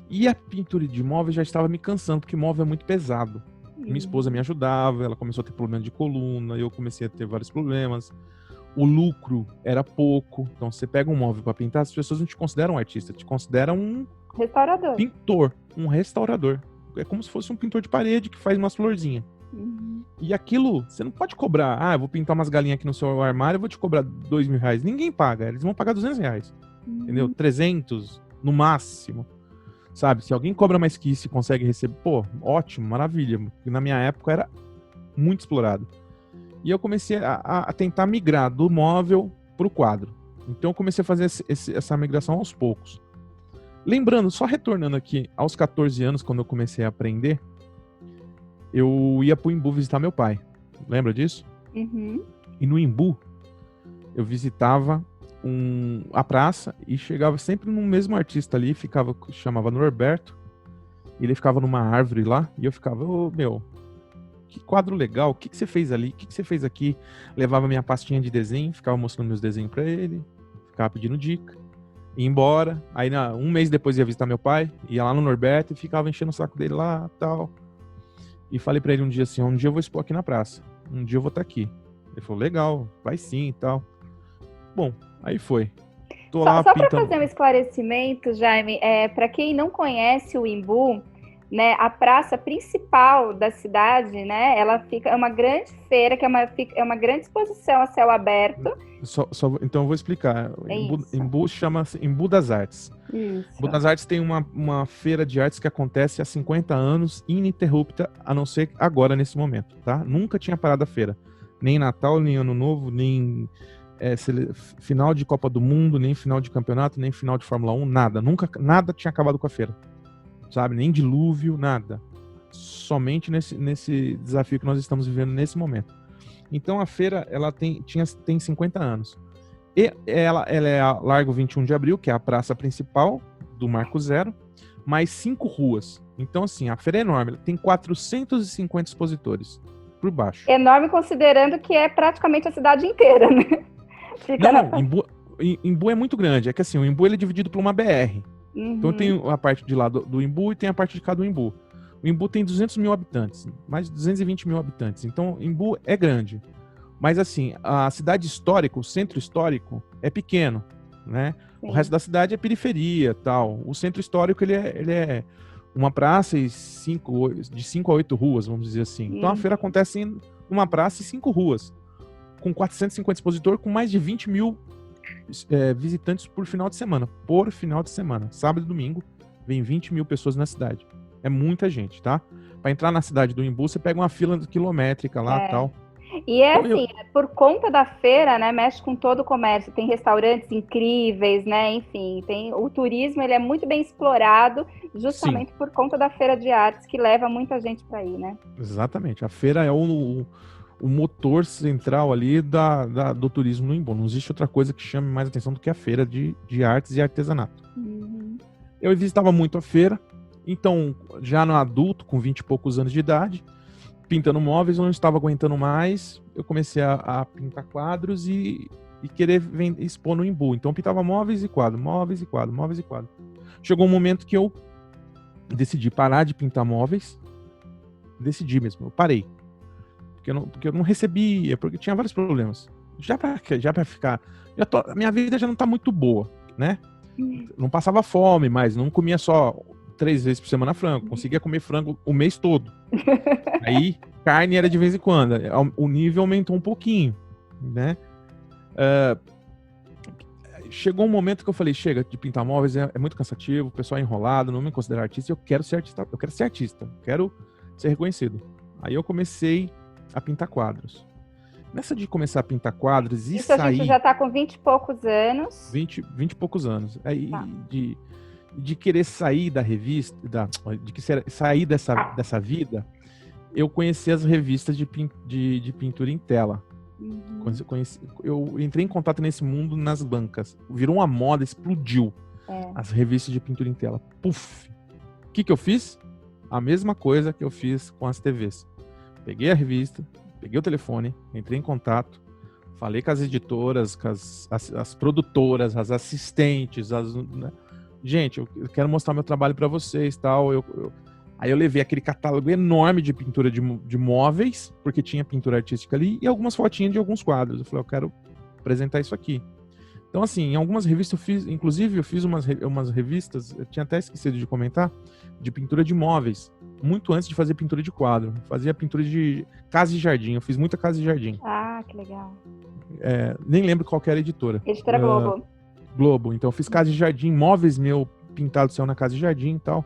E a pintura de móvel já estava me cansando, porque móvel é muito pesado. Minha esposa me ajudava, ela começou a ter problema de coluna, eu comecei a ter vários problemas. O lucro era pouco. Então, você pega um móvel para pintar, as pessoas não te consideram um artista, te consideram um restaurador. Pintor, um restaurador. É como se fosse um pintor de parede que faz umas florzinhas. E aquilo, você não pode cobrar, eu vou pintar umas galinhas aqui no seu armário, eu vou te cobrar R$2.000. Ninguém paga, eles vão pagar R$200. Entendeu? 300 no máximo. Sabe, se alguém cobra mais que isso e consegue receber, pô, ótimo, maravilha. Porque na minha época era muito explorado. E eu comecei a tentar migrar do móvel pro quadro. Então eu comecei a fazer essa migração aos poucos. Lembrando, só retornando aqui, aos 14 anos, quando eu comecei a aprender, eu ia pro Embu visitar meu pai. Lembra disso? E no Embu, eu visitava a praça e chegava sempre no mesmo artista ali, chamava Norberto, e ele ficava numa árvore lá, e eu ficava, meu, que quadro legal, o que você fez ali, o que você fez aqui? Levava minha pastinha de desenho, ficava mostrando meus desenhos pra ele, ficava pedindo dica, ia embora, aí um mês depois ia visitar meu pai, ia lá no Norberto e ficava enchendo o saco dele lá, tal, e falei pra ele um dia assim, um dia eu vou expor aqui na praça, um dia eu vou estar aqui. Ele falou, legal, vai sim e tal. Bom, aí foi. Só para fazer um esclarecimento, Jaime, para quem não conhece o Embu, né, a praça principal da cidade, né, é uma grande feira, que é uma grande exposição a céu aberto. Então eu vou explicar. Embu chama-se Embu das Artes. Isso. Embu das Artes tem uma feira de artes que acontece há 50 anos, ininterrupta, a não ser agora, nesse momento, tá? Nunca tinha parado a feira. Nem Natal, nem Ano Novo, nem... final de Copa do Mundo, nem final de campeonato, nem final de Fórmula 1, nada. Nada tinha acabado com a feira. Sabe? Nem dilúvio, nada. Somente nesse desafio que nós estamos vivendo nesse momento. Então a feira, ela tem 50 anos. E ela é a Largo 21 de Abril, que é a praça principal do Marco Zero, mais 5 ruas. Então, assim, a feira é enorme. Tem 450 expositores por baixo. Enorme considerando que é praticamente a cidade inteira, né? Embu é muito grande. É que assim, o Embu ele é dividido por uma BR. Então tem a parte de lá do Embu e tem a parte de cá do Embu. O Embu tem 200 mil habitantes, mais de 220 mil habitantes. Então, Embu é grande. Mas assim, a cidade histórica, o centro histórico é pequeno, né? Sim. O resto da cidade é periferia, tal. O centro histórico ele é uma praça e de 5 a 8 ruas, vamos dizer assim. Então a feira acontece em uma praça e 5 ruas, com 450 expositores, com mais de 20 mil visitantes por final de semana. Por final de semana. Sábado e domingo, vem 20 mil pessoas na cidade. É muita gente, tá? Para entrar na cidade do Imbu, você pega uma fila quilométrica lá e tal. E assim, por conta da feira, né, mexe com todo o comércio, tem restaurantes incríveis, né, enfim, o turismo, ele é muito bem explorado justamente por conta da feira de artes, que leva muita gente para ir, né? Exatamente, a feira é o motor central ali do turismo no Imbu. Não existe outra coisa que chame mais atenção do que a feira de artes e artesanato. Eu visitava muito a feira, então, já no adulto, com 20 e poucos anos de idade, pintando móveis, eu não estava aguentando mais, eu comecei a pintar quadros e querer expor no Imbu. Então, eu pintava móveis e quadro, móveis e quadro, móveis e quadro. Chegou um momento que eu decidi parar de pintar móveis, decidi mesmo, eu parei. Porque eu não recebia, porque tinha vários problemas. Já pra ficar... a minha vida já não tá muito boa, né? Não passava fome mais, não comia só 3 vezes por semana frango, conseguia comer frango o mês todo. Aí, carne era de vez em quando. O nível aumentou um pouquinho, né? Chegou um momento que eu falei, chega de pintar móveis, é muito cansativo, o pessoal é enrolado, não me considero artista, eu quero ser artista, eu quero ser reconhecido. Aí eu comecei a pintar quadros. Nessa de começar a pintar quadros e Isso sair... a gente já tá com 20 e poucos anos. 20 e poucos anos. Aí, tá. De querer sair da revista, sair dessa vida, eu conheci as revistas de pintura em tela. Eu entrei em contato nesse mundo nas bancas. Virou uma moda, explodiu. As revistas de pintura em tela. Puf! O que eu fiz? A mesma coisa que eu fiz com as TVs. Peguei a revista, peguei o telefone, entrei em contato, falei com as editoras, com as produtoras, as assistentes, né? Gente, eu quero mostrar meu trabalho para vocês, tal. Aí eu levei aquele catálogo enorme de pintura de móveis, porque tinha pintura artística ali, e algumas fotinhas de alguns quadros. Eu falei, eu quero apresentar isso aqui. Então, assim, em algumas revistas eu fiz umas revistas, eu tinha até esquecido de comentar, de pintura de móveis, muito antes de fazer pintura de quadro. Fazia pintura de casa e jardim, eu fiz muita casa e jardim. Ah, que legal. Nem lembro qual que era a editora. Editora Globo. Globo, então eu fiz casa e jardim, móveis meu pintado céu na casa e jardim e tal.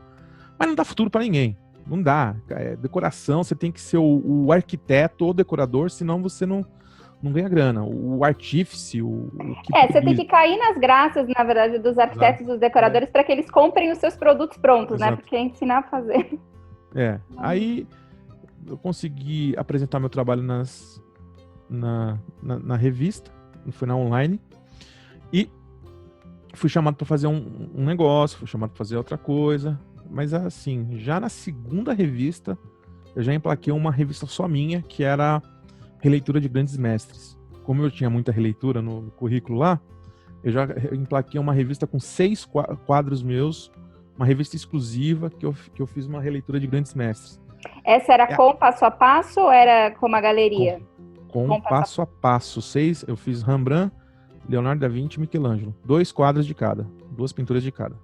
Mas não dá futuro pra ninguém. Não dá. Decoração, você tem que ser o arquiteto ou decorador, senão você não ganha grana. O artífice, você tem que cair nas graças, na verdade, dos arquitetos e dos decoradores para que eles comprem os seus produtos prontos, né? Porque é ensinar a fazer. Aí eu consegui apresentar meu trabalho na revista, foi na online, e fui chamado para fazer um negócio, fui chamado para fazer outra coisa, mas assim, já na segunda revista, eu já emplaquei uma revista só minha, que era releitura de grandes mestres. Como eu tinha muita releitura no currículo lá, eu já emplaquei uma revista com 6 quadros meus, uma revista exclusiva, que eu fiz uma releitura de grandes mestres. Essa era com passo a passo ou era com uma galeria? Com passo a passo. 6, eu fiz Rembrandt, Leonardo da Vinci e Michelangelo. 2 quadros de cada, 2 pinturas de cada.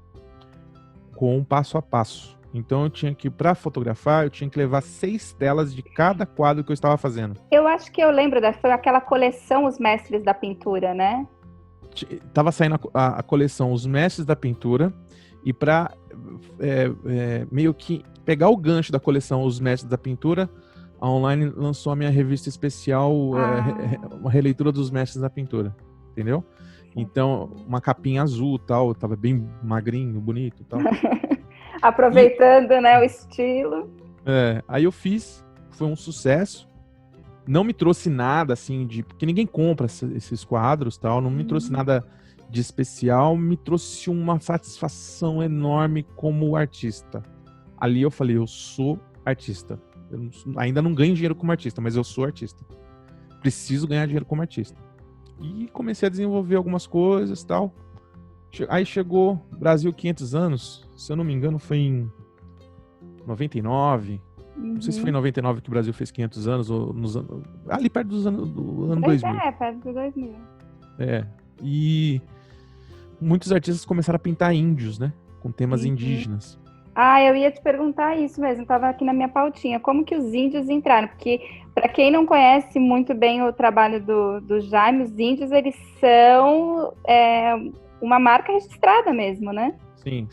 Com passo a passo. Então eu tinha que, para fotografar, eu tinha que levar 6 telas de cada quadro que eu estava fazendo. Eu acho que eu lembro foi aquela coleção Os Mestres da Pintura, né? Tava saindo a coleção Os Mestres da Pintura, e para meio que pegar o gancho da coleção Os Mestres da Pintura, a Online lançou a minha revista especial, uma releitura dos Mestres da Pintura, entendeu? Então, uma capinha azul, tal, tava bem magrinho, bonito, tal. Aproveitando, né, o estilo. Aí eu fiz, foi um sucesso. Não me trouxe nada, assim, porque ninguém compra esses quadros, tal, não me trouxe nada de especial, me trouxe uma satisfação enorme como artista. Ali eu falei, eu sou artista. Eu ainda não ganho dinheiro como artista, mas eu sou artista. Preciso ganhar dinheiro como artista. E comecei a desenvolver algumas coisas e tal. Aí chegou Brasil 500 anos, se eu não me engano foi em 99, Não sei se foi em 99 que o Brasil fez 500 anos, ou ali perto do ano 2000. Perto do 2000. E muitos artistas começaram a pintar índios, né? Com temas indígenas. Eu ia te perguntar isso mesmo, estava aqui na minha pautinha. Como que os índios entraram? Porque, para quem não conhece muito bem o trabalho do Jaime, os índios, eles são uma marca registrada mesmo, né? Sim.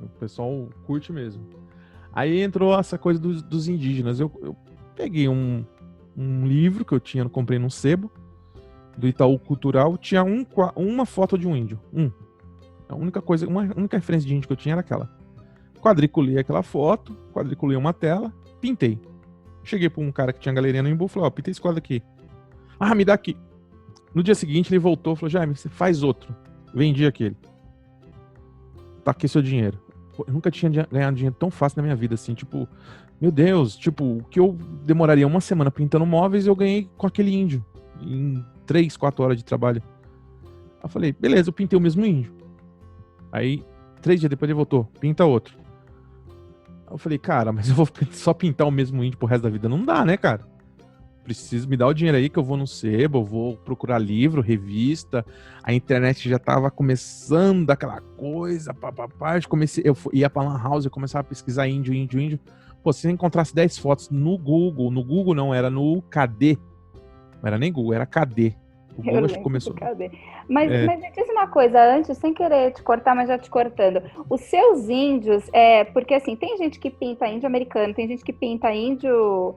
O pessoal curte mesmo. Aí entrou essa coisa dos indígenas. Eu peguei um livro que eu comprei num sebo, do Itaú Cultural, tinha uma foto de um índio. A única referência de índio que eu tinha era aquela. Quadriculei aquela foto, quadriculei uma tela, pintei. Cheguei pra um cara que tinha galeria no Imbu e falei, pintei esse quadro aqui. Me dá aqui. No dia seguinte ele voltou e falou, Jaime, você faz outro. Vendi aquele. Tá aqui seu dinheiro. Eu nunca tinha ganhado dinheiro tão fácil na minha vida, assim, tipo, meu Deus, o que eu demoraria uma semana pintando móveis, eu ganhei com aquele índio, em 3, 4 horas de trabalho. Aí eu falei, beleza, eu pintei o mesmo índio. Aí, 3 dias depois ele voltou, pinta outro. Aí eu falei, cara, mas eu vou só pintar o mesmo índio pro resto da vida? Não dá, né, cara? Preciso me dar o dinheiro aí que eu vou no sebo, eu vou procurar livro, revista. A internet já tava começando aquela coisa, eu ia pra Lan House, eu começava a pesquisar índio. Pô, se você encontrasse 10 fotos no Google não, era no KD. Não era nem Google, era KD. O Google acho que começou. Mas me diz uma coisa antes, sem querer te cortar, mas já te cortando. Os seus índios, porque assim, tem gente que pinta índio americano, tem gente que pinta índio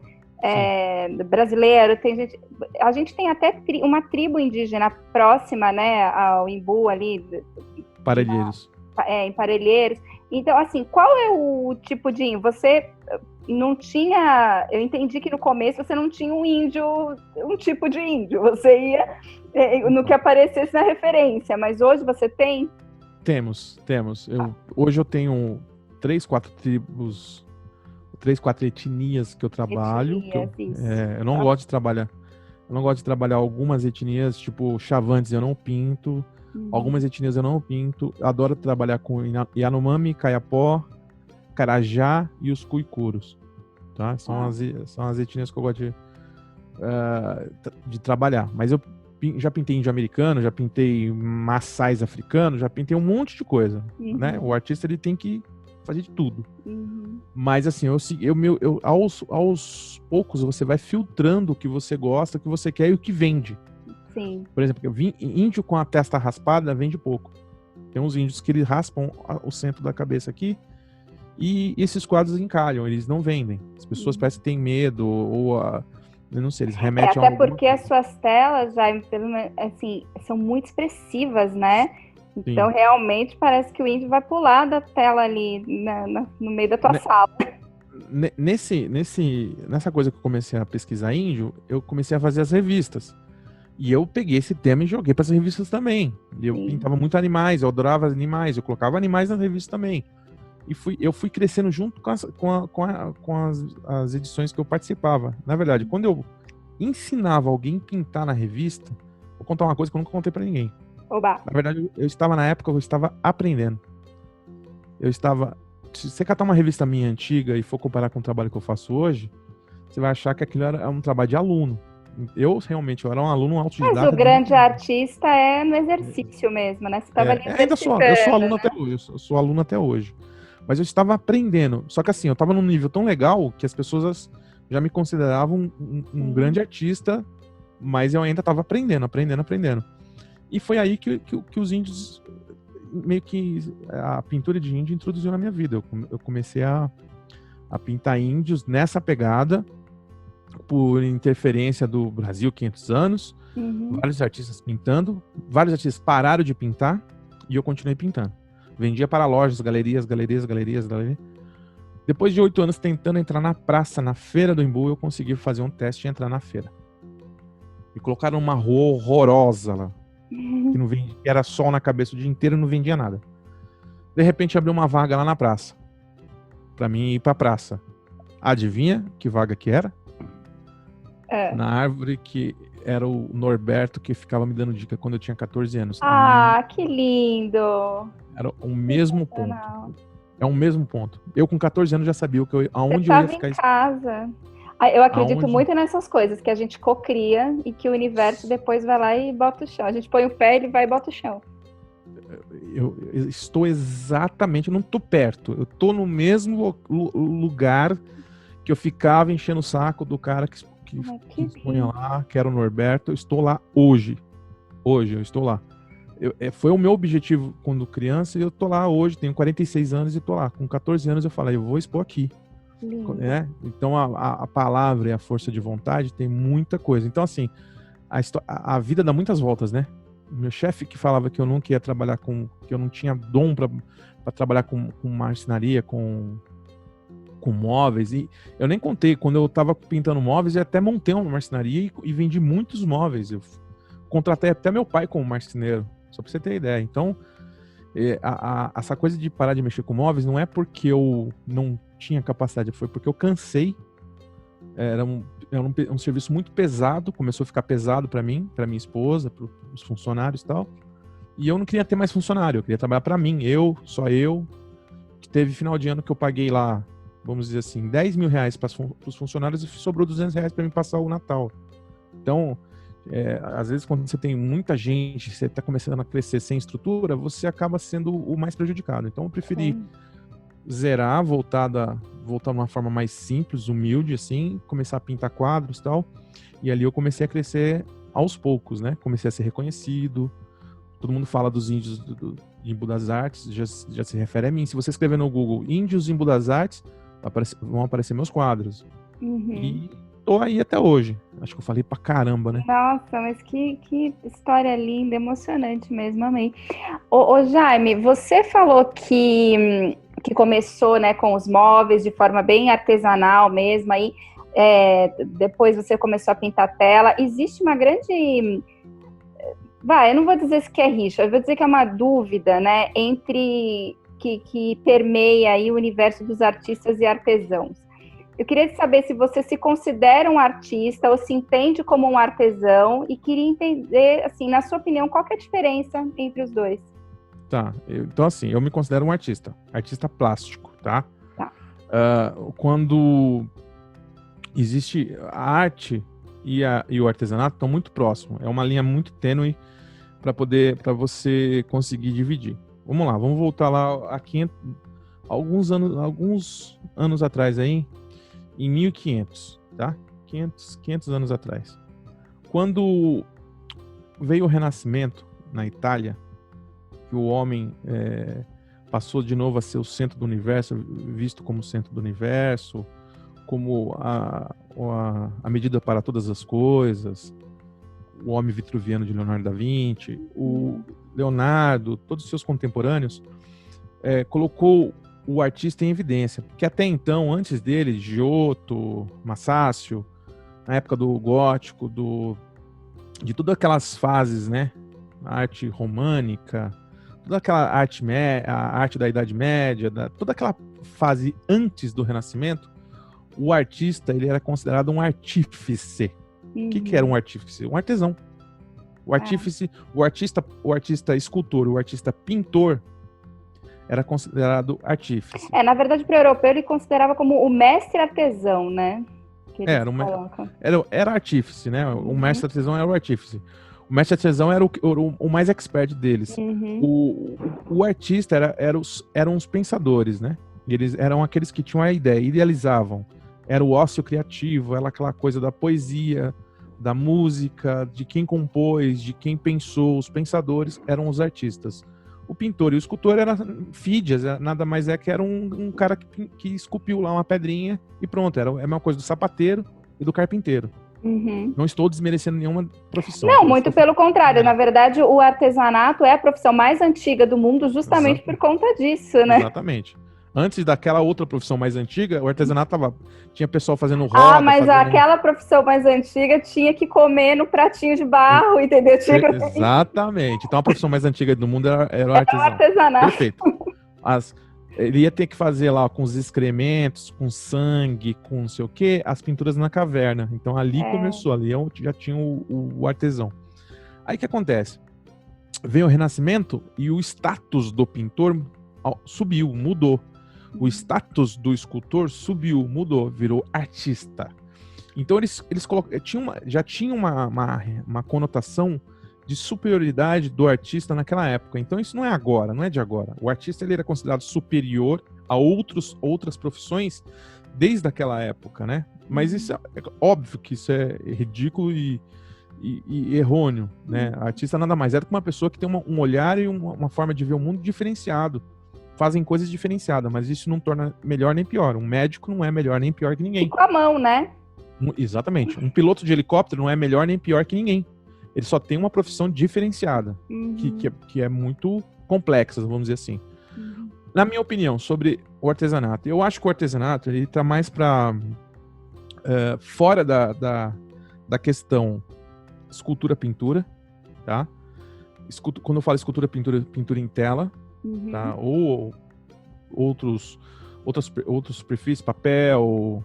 brasileiro, tem gente. A gente tem até uma tribo indígena próxima, né, ao Imbu ali. Parelheiros. Em Parelheiros. Então, assim, qual é o tipo de índio? Você não tinha. Eu entendi que no começo você não tinha um tipo de índio. Você ia no que aparecesse na referência, mas hoje você tem? Temos. Hoje eu tenho 3, 4 tribos, 3, 4 etnias que eu trabalho. Eu não gosto de trabalhar. Eu não gosto de trabalhar algumas etnias, tipo Chavantes eu não pinto. Algumas etnias eu não pinto. Adoro trabalhar com Yanomami, Kayapó, Carajá e os Cuicuros. Tá? São as etnias que eu gosto de trabalhar. Mas eu já pintei índio americano, já pintei maçais africanos, já pintei um monte de coisa. Né? O artista ele tem que fazer de tudo. Mas assim, aos poucos você vai filtrando o que você gosta, o que você quer e o que vende. Sim. Por exemplo, índio com a testa raspada vende pouco. Tem uns índios que eles raspam o centro da cabeça aqui e esses quadros encalham, eles não vendem. As pessoas parecem que têm medo eu não sei, eles remetem até porque as suas telas, já, assim, são muito expressivas, né? Então, realmente, parece que o índio vai pular da tela ali no meio da tua sala. Nessa coisa que eu comecei a pesquisar índio, eu comecei a fazer as revistas. E eu peguei esse tema e joguei para as revistas também. Eu pintava muito animais, eu adorava animais, eu colocava animais nas revistas também. E eu fui crescendo junto com as edições que eu participava. Na verdade, quando eu ensinava alguém a pintar na revista, vou contar uma coisa que eu nunca contei para ninguém. Oba. Na verdade, eu estava aprendendo. Se você catar uma revista minha antiga e for comparar com o trabalho que eu faço hoje, você vai achar que aquilo era um trabalho de aluno. Eu era um aluno autodidata. Mas o grande artista é no exercício mesmo, né? Você estava ali ainda sou aluno até hoje. Eu sou aluno até hoje. Mas eu estava aprendendo. Só que assim, eu estava num nível tão legal que as pessoas já me consideravam um grande artista, mas eu ainda estava aprendendo. E foi aí que os índios, meio que a pintura de índio introduziu na minha vida. Eu comecei a pintar índios nessa pegada, por interferência do Brasil 500 anos, vários artistas pintando, vários artistas pararam de pintar e eu continuei pintando. Vendia para lojas, galerias. Depois de 8 anos tentando entrar na praça, na feira do Imbu, eu consegui fazer um teste e entrar na feira. Me colocaram uma rua horrorosa lá, que não vendia, que era sol na cabeça o dia inteiro e não vendia nada. De repente abriu uma vaga lá na praça, para mim ir pra praça. Adivinha que vaga que era? Na árvore que era o Norberto que ficava me dando dica quando eu tinha 14 anos. Que lindo! Era o mesmo ponto. É o mesmo ponto. Eu com 14 anos já sabia aonde Você eu ia estava ficar. em casa. Eu acredito Aonde... muito nessas coisas, que a gente cocria e que o universo depois vai lá e bota o chão. A gente põe o pé, ele vai e bota o chão. Eu estou exatamente, eu não estou perto. Eu estou no mesmo lugar que eu ficava enchendo o saco do cara que expunha lá, que era o Norberto. Eu estou lá hoje. Hoje eu estou lá. Foi o meu objetivo quando criança e eu tô lá hoje, tenho 46 anos e tô lá. Com 14 anos eu falei, eu vou expor aqui. Então a palavra e a força de vontade tem muita coisa. Então assim, a vida dá muitas voltas, né? O meu chefe que falava que eu nunca ia trabalhar que eu não tinha dom para trabalhar com marcenaria, com móveis, e eu nem contei, quando eu tava pintando móveis, eu até montei uma marcenaria e vendi muitos móveis. Eu contratei até meu pai como marceneiro. Só pra você ter ideia. Então, essa coisa de parar de mexer com móveis não é porque eu não tinha capacidade, foi porque eu cansei. Era um serviço muito pesado, começou a ficar pesado para mim, para minha esposa, para os funcionários e tal. E eu não queria ter mais funcionário, eu queria trabalhar para mim, só eu. Teve final de ano que eu paguei lá, vamos dizer assim, 10 mil reais para os funcionários e sobrou 200 reais para mim passar o Natal. Então, às vezes quando você tem muita gente, você está começando a crescer sem estrutura, você acaba sendo o mais prejudicado. Então eu preferi zerar, voltar de uma forma mais simples, humilde, assim, começar a pintar quadros e tal. E ali eu comecei a crescer aos poucos, né? Comecei a ser reconhecido. Todo mundo fala dos índios de Embu das Artes, já se refere a mim. Se você escrever no Google Índios Embu das Artes, vão aparecer meus quadros. E tô aí até hoje. Acho que eu falei pra caramba, né? Nossa, mas que história linda, emocionante mesmo, amei. Ô Jaime, você falou que começou, né, com os móveis de forma bem artesanal mesmo, aí depois você começou a pintar tela. Existe uma grande... eu não vou dizer se que é rixa, eu vou dizer que é uma dúvida, né, entre que permeia aí o universo dos artistas e artesãos. Eu queria saber se você se considera um artista ou se entende como um artesão e queria entender, assim, na sua opinião, qual que é a diferença entre os dois? Tá, então assim, eu me considero um artista plástico, tá? Tá. Quando existe a arte e o artesanato estão muito próximos, é uma linha muito tênue para você conseguir dividir. Vamos lá, vamos voltar lá aqui alguns anos atrás aí, em 1500, tá? 500 anos atrás. Quando veio o Renascimento na Itália, que o homem passou de novo a ser o centro do universo, visto como centro do universo, como a medida para todas as coisas, o homem vitruviano de Leonardo da Vinci, o Leonardo, todos os seus contemporâneos, colocou o artista em evidência, porque até então, antes dele, Giotto, Masaccio, na época do gótico, de todas aquelas fases, né, a arte românica, toda aquela a arte da Idade Média, toda aquela fase antes do Renascimento, o artista ele era considerado um artífice. O que era um artífice? Um artesão. O artífice, o artista escultor, o artista pintor era considerado artífice. Na verdade, para o europeu, ele considerava como o mestre artesão, né? Era artífice, né? O mestre artesão era o artífice. O mestre artesão era o mais expert deles. O artista eram os pensadores, né? Eles eram aqueles que tinham a ideia, idealizavam. Era o ócio criativo, era aquela coisa da poesia, da música, de quem compôs, de quem pensou. Os pensadores eram os artistas. O pintor e o escultor era Fídias, nada mais que era um cara que esculpiu lá uma pedrinha e pronto, era a mesma coisa do sapateiro e do carpinteiro. Não estou desmerecendo nenhuma profissão. Não, muito pelo contrário. Na verdade, o artesanato é a profissão mais antiga do mundo justamente por conta disso, né? Exatamente. Antes daquela outra profissão mais antiga, o artesanato tinha pessoal fazendo roda. Mas aquela profissão mais antiga tinha que comer no pratinho de barro, entendeu? Exatamente. Então a profissão mais antiga do mundo era o artesanato. Perfeito. Ele ia ter que fazer lá com os excrementos, com sangue, com não sei o quê, as pinturas na caverna. Então ali começou, ali já tinha o artesão. Aí o que acontece? Veio o Renascimento e o status do pintor subiu, mudou. O status do escultor subiu, mudou, virou artista. Então eles já tinha uma conotação de superioridade do artista naquela época. Então isso não é agora, não é de agora. O artista ele era considerado superior a outras profissões desde aquela época, né? Mas isso é óbvio que isso é ridículo e errôneo, né? Artista nada mais é do que uma pessoa que tem um olhar e uma forma de ver o mundo diferenciado. Fazem coisas diferenciadas, mas isso não torna melhor nem pior. Um médico não é melhor nem pior que ninguém. E com a mão, né? Exatamente. Um piloto de helicóptero não é melhor nem pior que ninguém. Ele só tem uma profissão diferenciada, que é muito complexa, vamos dizer assim. Na minha opinião, sobre o artesanato, eu acho que o artesanato ele está mais para fora da questão escultura-pintura, tá? Quando eu falo escultura-pintura em tela, tá? Ou outros perfis, papel,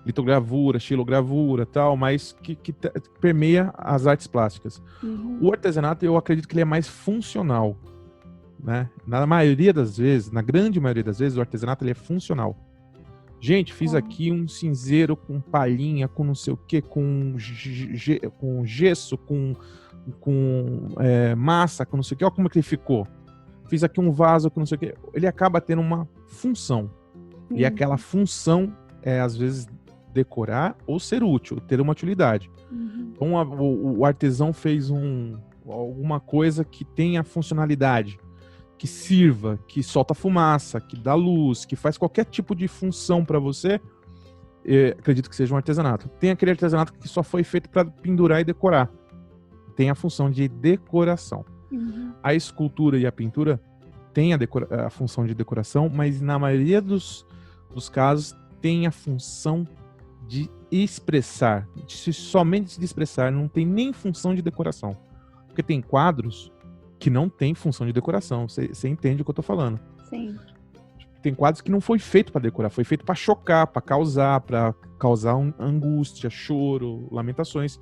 litogravura, xilogravura, tal, mas que permeia as artes plásticas. O artesanato, eu acredito que ele é mais funcional, né? Na grande maioria das vezes, o artesanato ele é funcional. Gente, fiz aqui um cinzeiro com palhinha, com não sei o que, com gesso, com massa, com não sei o que. Olha como é que ele ficou. Fiz aqui um vaso com não sei o que. Ele acaba tendo uma função. E aquela função é, às vezes, decorar ou ser útil, ter uma utilidade. Então, o artesão fez alguma coisa que tenha funcionalidade, que sirva, que solta fumaça, que dá luz, que faz qualquer tipo de função para você, acredito que seja um artesanato. Tem aquele artesanato que só foi feito para pendurar e decorar. Tem a função de decoração. A escultura e a pintura tem a função de decoração, mas na maioria dos casos tem a função de expressar, somente de expressar, não tem nem função de decoração. Porque tem quadros que não tem função de decoração, você entende o que eu tô falando. Sim. Tem quadros que não foi feito para decorar, foi feito para chocar, para causar angústia, choro, lamentações.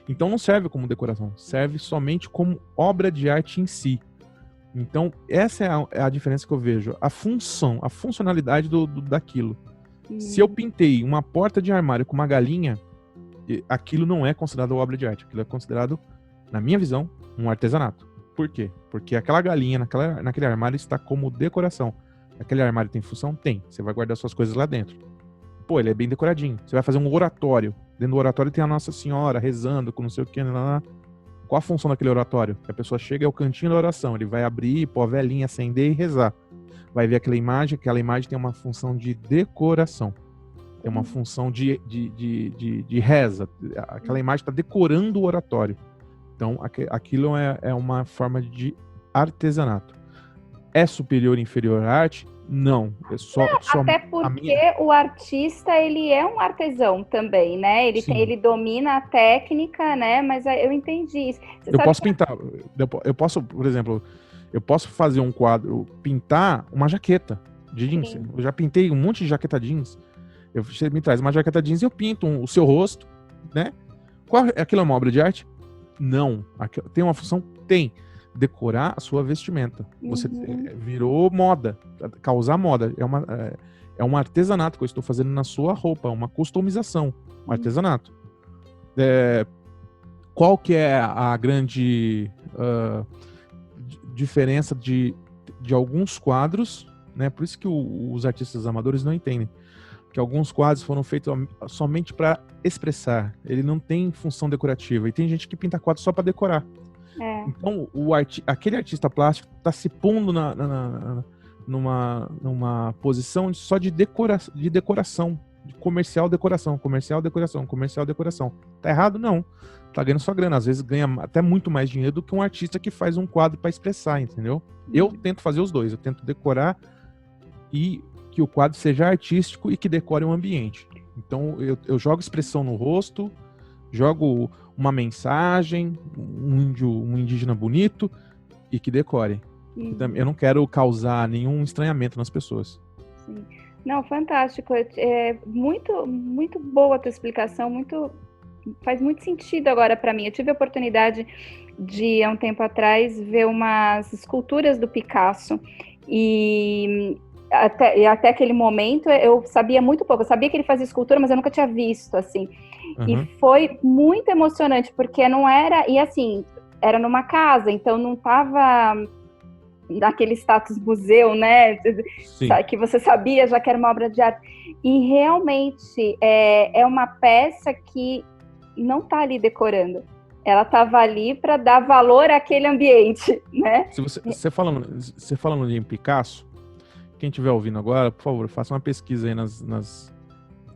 Então não serve como decoração, serve somente como obra de arte em si. Então, essa é a diferença que eu vejo. A funcionalidade daquilo. Se eu pintei uma porta de armário com uma galinha, aquilo não é considerado obra de arte. Aquilo é considerado, na minha visão, um artesanato. Por quê? Porque aquela galinha naquele armário está como decoração. Aquele armário tem função? Tem. Você vai guardar suas coisas lá dentro. Pô, ele é bem decoradinho. Você vai fazer um oratório. Dentro do oratório tem a Nossa Senhora rezando com não sei o que, lá. Qual a função daquele oratório? Que a pessoa chega, é o cantinho da oração. Ele vai abrir, pôr a velinha, acender e rezar. Vai ver aquela imagem tem uma função de decoração. Tem uma função de reza. Aquela imagem está decorando o oratório. Então, aquilo é uma forma de artesanato. É superior ou inferior à arte? Não. Até porque o artista, ele é um artesão também, né? Ele domina a técnica, né? Mas eu entendi isso. Eu posso pintar. Eu posso, por exemplo, fazer um quadro, pintar uma jaqueta de jeans. Sim. Eu já pintei um monte de jaqueta jeans. Você me traz uma jaqueta jeans e eu pinto o seu rosto, né? Aquilo é uma obra de arte? Não. Tem uma função? Tem. Decorar a sua vestimenta. Você virou moda, causar moda. É um artesanato que eu estou fazendo na sua roupa, uma customização, um artesanato. Qual que é a grande diferença de alguns quadros, né? Por isso que os artistas amadores não entendem. Que alguns quadros foram feitos somente para expressar. Ele não tem função decorativa. E tem gente que pinta quadros só para decorar. Então, aquele artista plástico está se pondo numa posição só de decoração, de comercial decoração. Tá errado? Não. Tá ganhando só grana. Às vezes ganha até muito mais dinheiro do que um artista que faz um quadro para expressar, entendeu? Eu tento fazer os dois. Eu tento decorar e que o quadro seja artístico e que decore o ambiente. Então, eu jogo expressão no rosto, jogo uma mensagem, um indígena bonito e que decore. Eu não quero causar nenhum estranhamento nas pessoas. Sim. Não, fantástico. É muito, muito boa a tua explicação, faz muito sentido agora para mim. Eu tive a oportunidade de, há um tempo atrás, ver umas esculturas do Picasso e até aquele momento eu sabia muito pouco. Eu sabia que ele fazia escultura, mas eu nunca tinha visto, assim. E foi muito emocionante, porque não era... E assim, era numa casa, então não estava naquele status museu, né? Sim. Que você sabia já que era uma obra de arte. E realmente é uma peça que não está ali decorando. Ela estava ali para dar valor àquele ambiente, né? Se você falando em Picasso, quem estiver ouvindo agora, por favor, faça uma pesquisa aí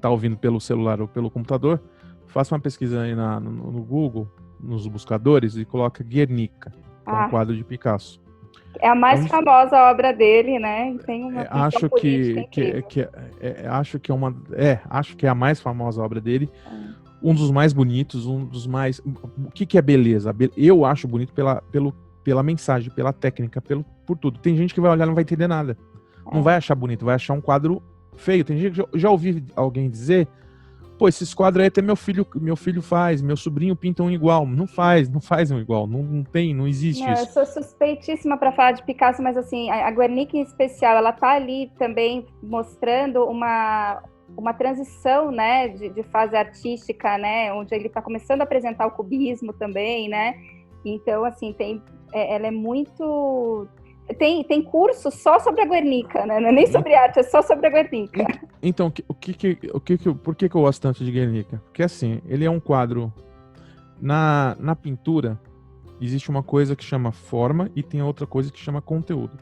tá ouvindo pelo celular ou pelo computador, faça uma pesquisa aí no Google, nos buscadores, e coloca Guernica, que é um quadro de Picasso. É a mais famosa obra dele, né? E tem uma acho que é a mais famosa obra dele. Um dos mais bonitos, um dos mais... O que é beleza? Eu acho bonito pela mensagem, pela técnica, por tudo. Tem gente que vai olhar e não vai entender nada. Não vai achar bonito, vai achar um quadro feio. Tem gente que já ouvi alguém dizer, pô, esses quadros aí até meu filho faz, meu sobrinho pinta um igual. Não faz um igual, não existe isso. Eu sou suspeitíssima para falar de Picasso, mas assim, a Guernica em especial, ela tá ali também mostrando uma transição, né, de fase artística, né, onde ele está começando a apresentar o cubismo também, né, então, assim, ela é muito... Tem curso só sobre a Guernica, né, não é nem sobre arte, é só sobre a Guernica. Então, por que eu gosto tanto de Guernica? Porque, assim, ele é um quadro... Na pintura, existe uma coisa que chama forma e tem outra coisa que chama conteúdo.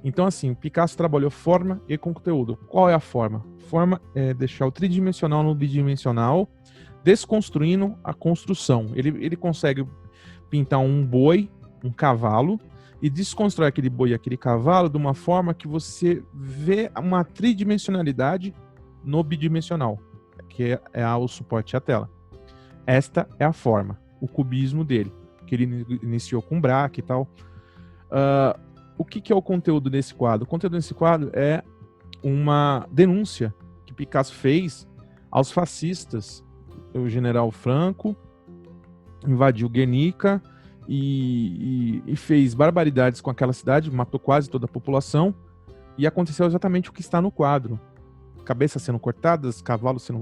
Então, assim, Picasso trabalhou forma e conteúdo. Qual é a forma? Forma é deixar o tridimensional no bidimensional, desconstruindo a construção. Ele consegue pintar um boi, um cavalo, e desconstrói aquele boi e aquele cavalo de uma forma que você vê uma tridimensionalidade no bidimensional, que é o suporte à tela. Esta é a forma, o cubismo dele, que ele iniciou com Braque e tal. O que é o conteúdo desse quadro? O conteúdo desse quadro é uma denúncia que Picasso fez aos fascistas. O general Franco invadiu Guernica e fez barbaridades com aquela cidade, matou quase toda a população, e aconteceu exatamente o que está no quadro. Cabeças sendo cortadas, cavalos sendo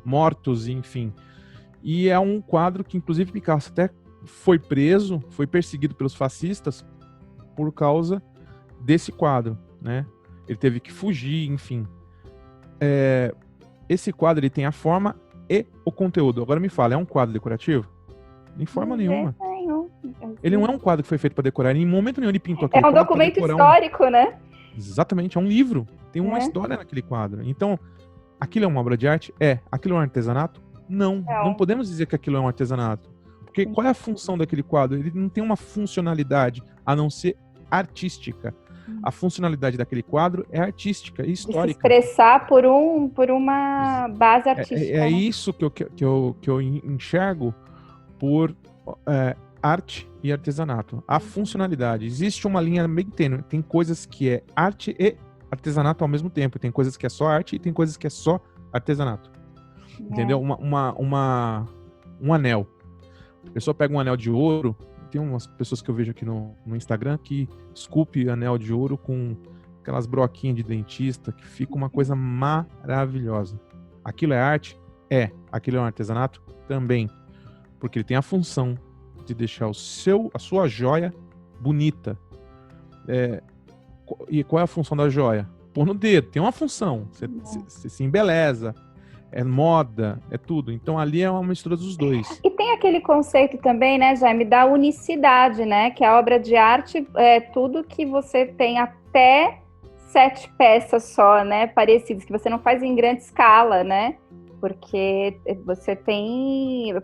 mortos, enfim. E é um quadro que, inclusive, Picasso até foi preso, foi perseguido pelos fascistas por causa desse quadro, né? Ele teve que fugir, enfim. Esse quadro, ele tem a forma e o conteúdo. Agora me fala, é um quadro decorativo? Em forma nenhuma. Ele não é um quadro que foi feito para decorar. Em momento nenhum ele pintou aquele quadro. É um documento histórico, né? Exatamente, é um livro. Tem uma história naquele quadro. Então, aquilo é uma obra de arte? Aquilo é um artesanato? Não podemos dizer que aquilo é um artesanato. Porque qual é a função daquele quadro? Ele não tem uma funcionalidade a não ser artística. A funcionalidade daquele quadro é artística e histórica. De se expressar por uma base artística. É isso que eu enxergo por arte e artesanato. A funcionalidade. Existe uma linha bem tênue. Tem coisas que é arte e artesanato ao mesmo tempo. Tem coisas que é só arte e tem coisas que é só artesanato. Entendeu? Um anel. A pessoa pega um anel de ouro. Tem umas pessoas que eu vejo aqui no Instagram que esculpe anel de ouro com aquelas broquinhas de dentista, que fica uma coisa maravilhosa. Aquilo é arte? Aquilo é um artesanato? Também. Porque ele tem a função de deixar a sua joia bonita. E qual é a função da joia? Pôr no dedo. Tem uma função. Você se embeleza. É moda, é tudo. Então ali é uma mistura dos dois. E tem aquele conceito também, né, Jaime, da unicidade, né? Que a obra de arte é tudo que você tem até 7 peças só, né? Parecidas, que você não faz em grande escala, né? Porque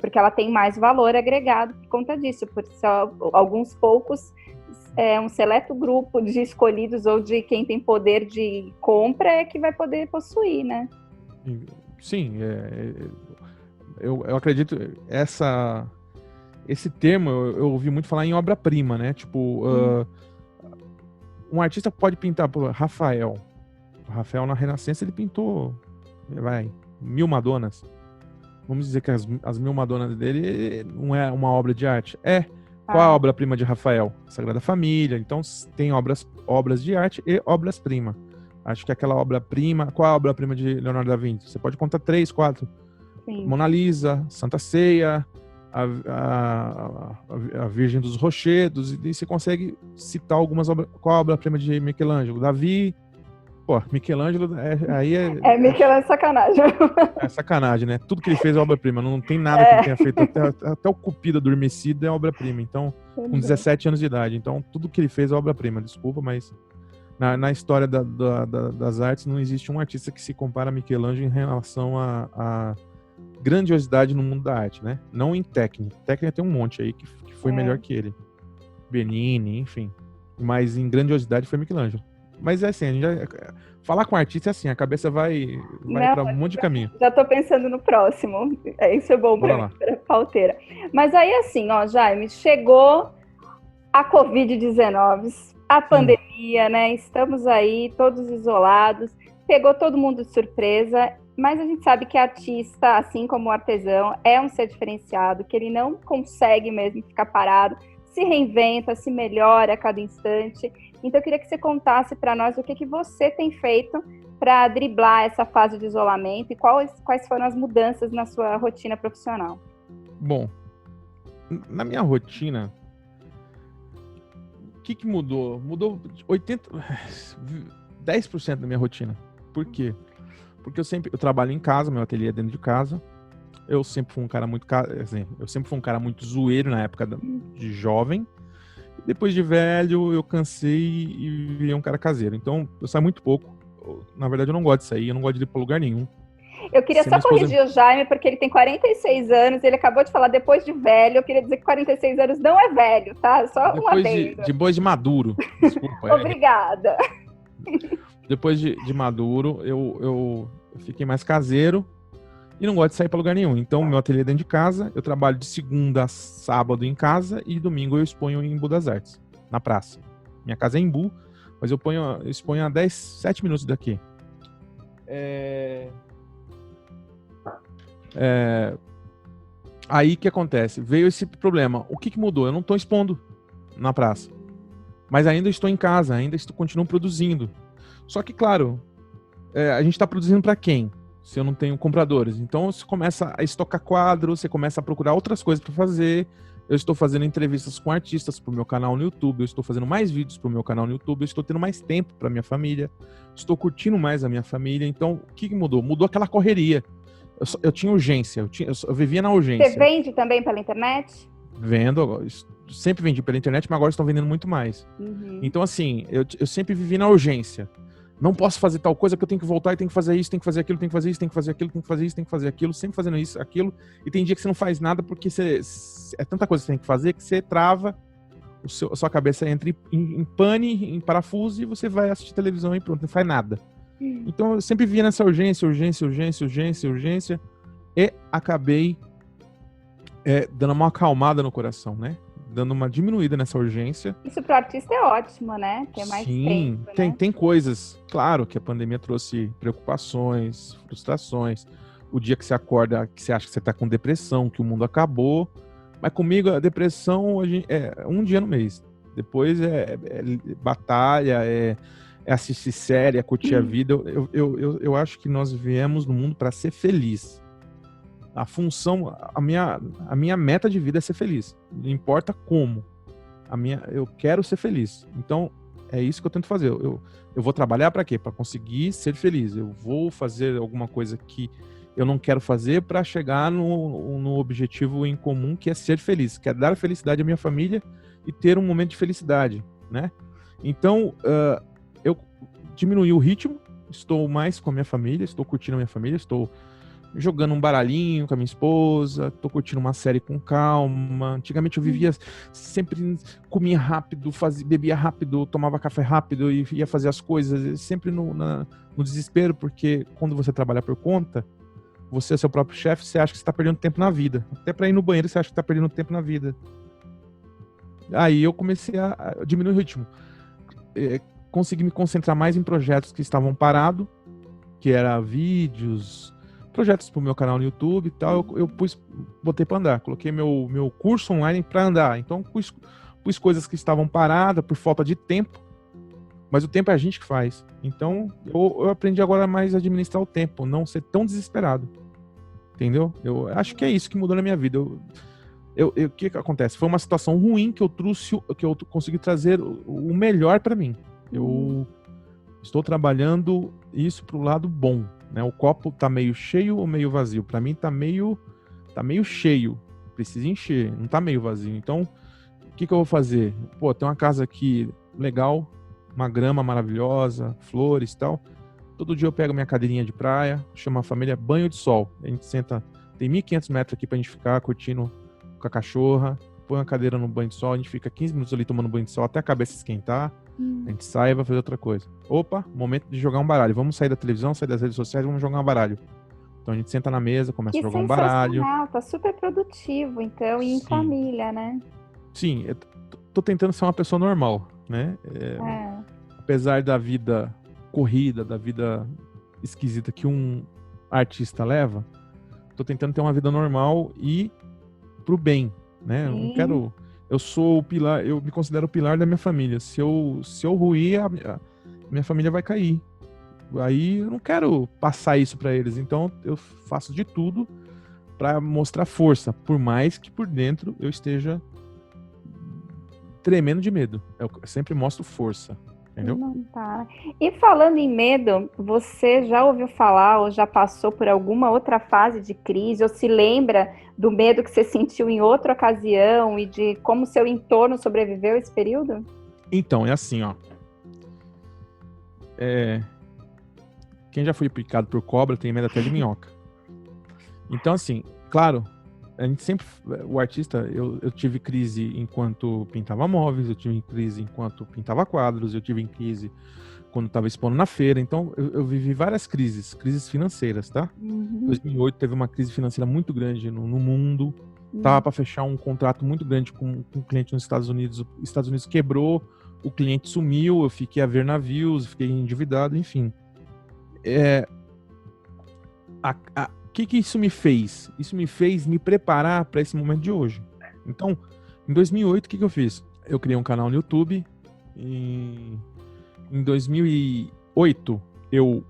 porque ela tem mais valor agregado por conta disso, por só alguns poucos, um seleto grupo de escolhidos ou de quem tem poder de compra é que vai poder possuir, né? Sim, eu acredito, esse termo eu ouvi muito falar em obra-prima, né? Tipo, um artista pode pintar, por Rafael. O Rafael, na Renascença, ele pintou, 1000 Madonas. Vamos dizer que as 1000 Madonas dele não é uma obra de arte? Qual é a obra-prima de Rafael? Sagrada Família. Então, tem obras de arte e obras-prima. Acho que aquela obra-prima... Qual é a obra-prima de Leonardo da Vinci? Você pode contar 3, 4. Sim. Mona Lisa, Santa Ceia, a Virgem dos Rochedos, e você consegue citar algumas obras. Qual a obra-prima de Michelangelo? Davi. Pô, Michelangelo Michelangelo é sacanagem. é sacanagem, né? Tudo que ele fez é obra-prima. Não tem nada que ele tenha feito. Até o Cupido Adormecido é obra-prima. Então, com 17 anos de idade. Então, tudo que ele fez é obra-prima. Desculpa, mas na história das artes não existe um artista que se compara a Michelangelo em relação a grandiosidade no mundo da arte, né? Não em técnica. Técnica tem um monte aí que foi melhor que ele. Bernini, enfim. Mas em grandiosidade foi Michelangelo. Mas é assim, falar com artista é assim, a cabeça vai para um monte de caminho. Já tô pensando no próximo. Isso é bom para pauteira. Mas aí assim, ó, Jaime, chegou a Covid-19, a pandemia, né? Estamos aí todos isolados, pegou todo mundo de surpresa, mas a gente sabe que artista, assim como o artesão, é um ser diferenciado, que ele não consegue mesmo ficar parado, se reinventa, se melhora a cada instante. Então, eu queria que você contasse para nós o que você tem feito para driblar essa fase de isolamento e quais foram as mudanças na sua rotina profissional. Bom, na minha rotina, o que mudou? Mudou 10% da minha rotina. Por quê? Porque eu trabalho em casa, meu ateliê é dentro de casa. Eu sempre fui um cara muito zoeiro na época de jovem. Depois de velho, eu cansei e virei um cara caseiro. Então, eu saio muito pouco. Na verdade, eu não gosto de sair, eu não gosto de ir pra lugar nenhum. Eu queria só corrigir o Jaime, porque ele tem 46 anos, ele acabou de falar depois de velho. Eu queria dizer que 46 anos não é velho, tá? Só um adendo. Depois de maduro. Desculpa. Obrigada. Depois de maduro, eu fiquei mais caseiro e não gosto de sair para lugar nenhum. Então, meu ateliê é dentro de casa, eu trabalho de segunda a sábado em casa e domingo eu exponho em Embu das Artes, na praça. Minha casa é em Embu, mas eu exponho a 7 minutos daqui. Aí que acontece? Veio esse problema. O que mudou? Eu não estou expondo na praça, mas ainda estou em casa, continuo produzindo. Só que, claro, a gente está produzindo para quem? Se eu não tenho compradores. Então, você começa a estocar quadros, você começa a procurar outras coisas para fazer. Eu estou fazendo entrevistas com artistas para o meu canal no YouTube, eu estou fazendo mais vídeos para o meu canal no YouTube, eu estou tendo mais tempo para minha família, estou curtindo mais a minha família. Então, o que mudou? Mudou aquela correria. Eu tinha urgência, eu vivia na urgência. Você vende também pela internet? Vendo, sempre vendi pela internet, mas agora estou vendendo muito mais. Uhum. Então, assim, eu sempre vivi na urgência. Não posso fazer tal coisa porque eu tenho que voltar e tenho que fazer isso, tenho que fazer aquilo, tenho que fazer isso, tenho que fazer aquilo, tenho que fazer isso, tenho que fazer aquilo, sempre fazendo isso, aquilo. E tem dia que você não faz nada porque é tanta coisa que você tem que fazer que você trava, a sua cabeça entra em pane, em parafuso e você vai assistir televisão e pronto, não faz nada. Então eu sempre via nessa urgência e acabei dando uma acalmada no coração, né? Dando uma diminuída nessa urgência. Isso para o artista é ótimo, né? Ter mais tempo, tem, né? Tem coisas. Claro que a pandemia trouxe preocupações, frustrações. O dia que você acorda, que você acha que você está com depressão, que o mundo acabou. Mas comigo, a depressão é um dia no mês. Depois é batalha, é assistir série, é curtir a vida. Eu acho que nós viemos no mundo para ser feliz. A função, a minha meta de vida é ser feliz. Não importa como. Eu quero ser feliz. Então, é isso que eu tento fazer. Eu vou trabalhar para quê? Para conseguir ser feliz. Eu vou fazer alguma coisa que eu não quero fazer para chegar no objetivo em comum, que é ser feliz. Que é dar felicidade à minha família e ter um momento de felicidade, né? Então, eu diminui o ritmo. Estou mais com a minha família. Estou curtindo a minha família. Estou jogando um baralhinho com a minha esposa, tô curtindo uma série com calma. Antigamente eu vivia sempre, comia rápido, bebia rápido, tomava café rápido e ia fazer as coisas, sempre no desespero, porque quando você trabalha por conta, você é seu próprio chefe, você acha que você tá perdendo tempo na vida. Até para ir no banheiro você acha que tá perdendo tempo na vida. Aí eu comecei a diminuir o ritmo. Consegui me concentrar mais em projetos que estavam parados, que era vídeos, projetos pro meu canal no YouTube e tal, eu botei para andar, coloquei meu curso online para andar, então pus coisas que estavam paradas por falta de tempo, Mas o tempo é a gente que faz. Então, eu aprendi agora mais a administrar o tempo, não ser tão desesperado. Entendeu? Eu acho que é isso que mudou na minha vida. O que acontece? Foi uma situação ruim que eu consegui trazer o melhor para mim. Eu estou trabalhando isso pro lado bom, né? O copo tá meio cheio ou meio vazio? Para mim tá meio cheio. Precisa encher, não tá meio vazio. Então, o que eu vou fazer? Pô, tem uma casa aqui legal, uma grama maravilhosa, flores e tal. Todo dia eu pego minha cadeirinha de praia, chamo a família banho de sol. A gente senta, tem 1.500 metros aqui pra gente ficar curtindo com a cachorra, põe uma cadeira no banho de sol, a gente fica 15 minutos ali tomando banho de sol até a cabeça esquentar, a gente sai e vai fazer outra coisa. Opa, momento de jogar um baralho. Vamos sair da televisão, sair das redes sociais, vamos jogar um baralho. Então a gente senta na mesa, começa a jogar um baralho. Tá super produtivo, então, e em família, né? Sim, eu tô tentando ser uma pessoa normal, né? Apesar da vida corrida, da vida esquisita que um artista leva, tô tentando ter uma vida normal e pro bem, né? Eu não quero... Eu sou o pilar, eu me considero o pilar da minha família. Se eu ruir, a minha família vai cair. Aí eu não quero passar isso para eles. Então eu faço de tudo para mostrar força, por mais que por dentro eu esteja tremendo de medo. Eu sempre mostro força, entendeu? Não tá. E falando em medo, você já ouviu falar ou já passou por alguma outra fase de crise, ou se lembra do medo que você sentiu em outra ocasião e de como seu entorno sobreviveu esse período? Então, é assim, ó. Quem já foi picado por cobra tem medo até de minhoca. Então, assim, claro, a gente sempre... O artista, eu tive crise enquanto pintava móveis, eu tive crise enquanto pintava quadros, eu tive crise quando estava expondo na feira. Então, eu vivi várias crises financeiras, tá? Em 2008 teve uma crise financeira muito grande no mundo. Tava para fechar um contrato muito grande com um cliente nos Estados Unidos. Os Estados Unidos quebrou, o cliente sumiu, eu fiquei a ver navios, fiquei endividado, enfim. O que isso me fez? Isso me fez me preparar para esse momento de hoje. Então, em 2008, o que eu fiz? Eu criei um canal no YouTube. Em 2008, eu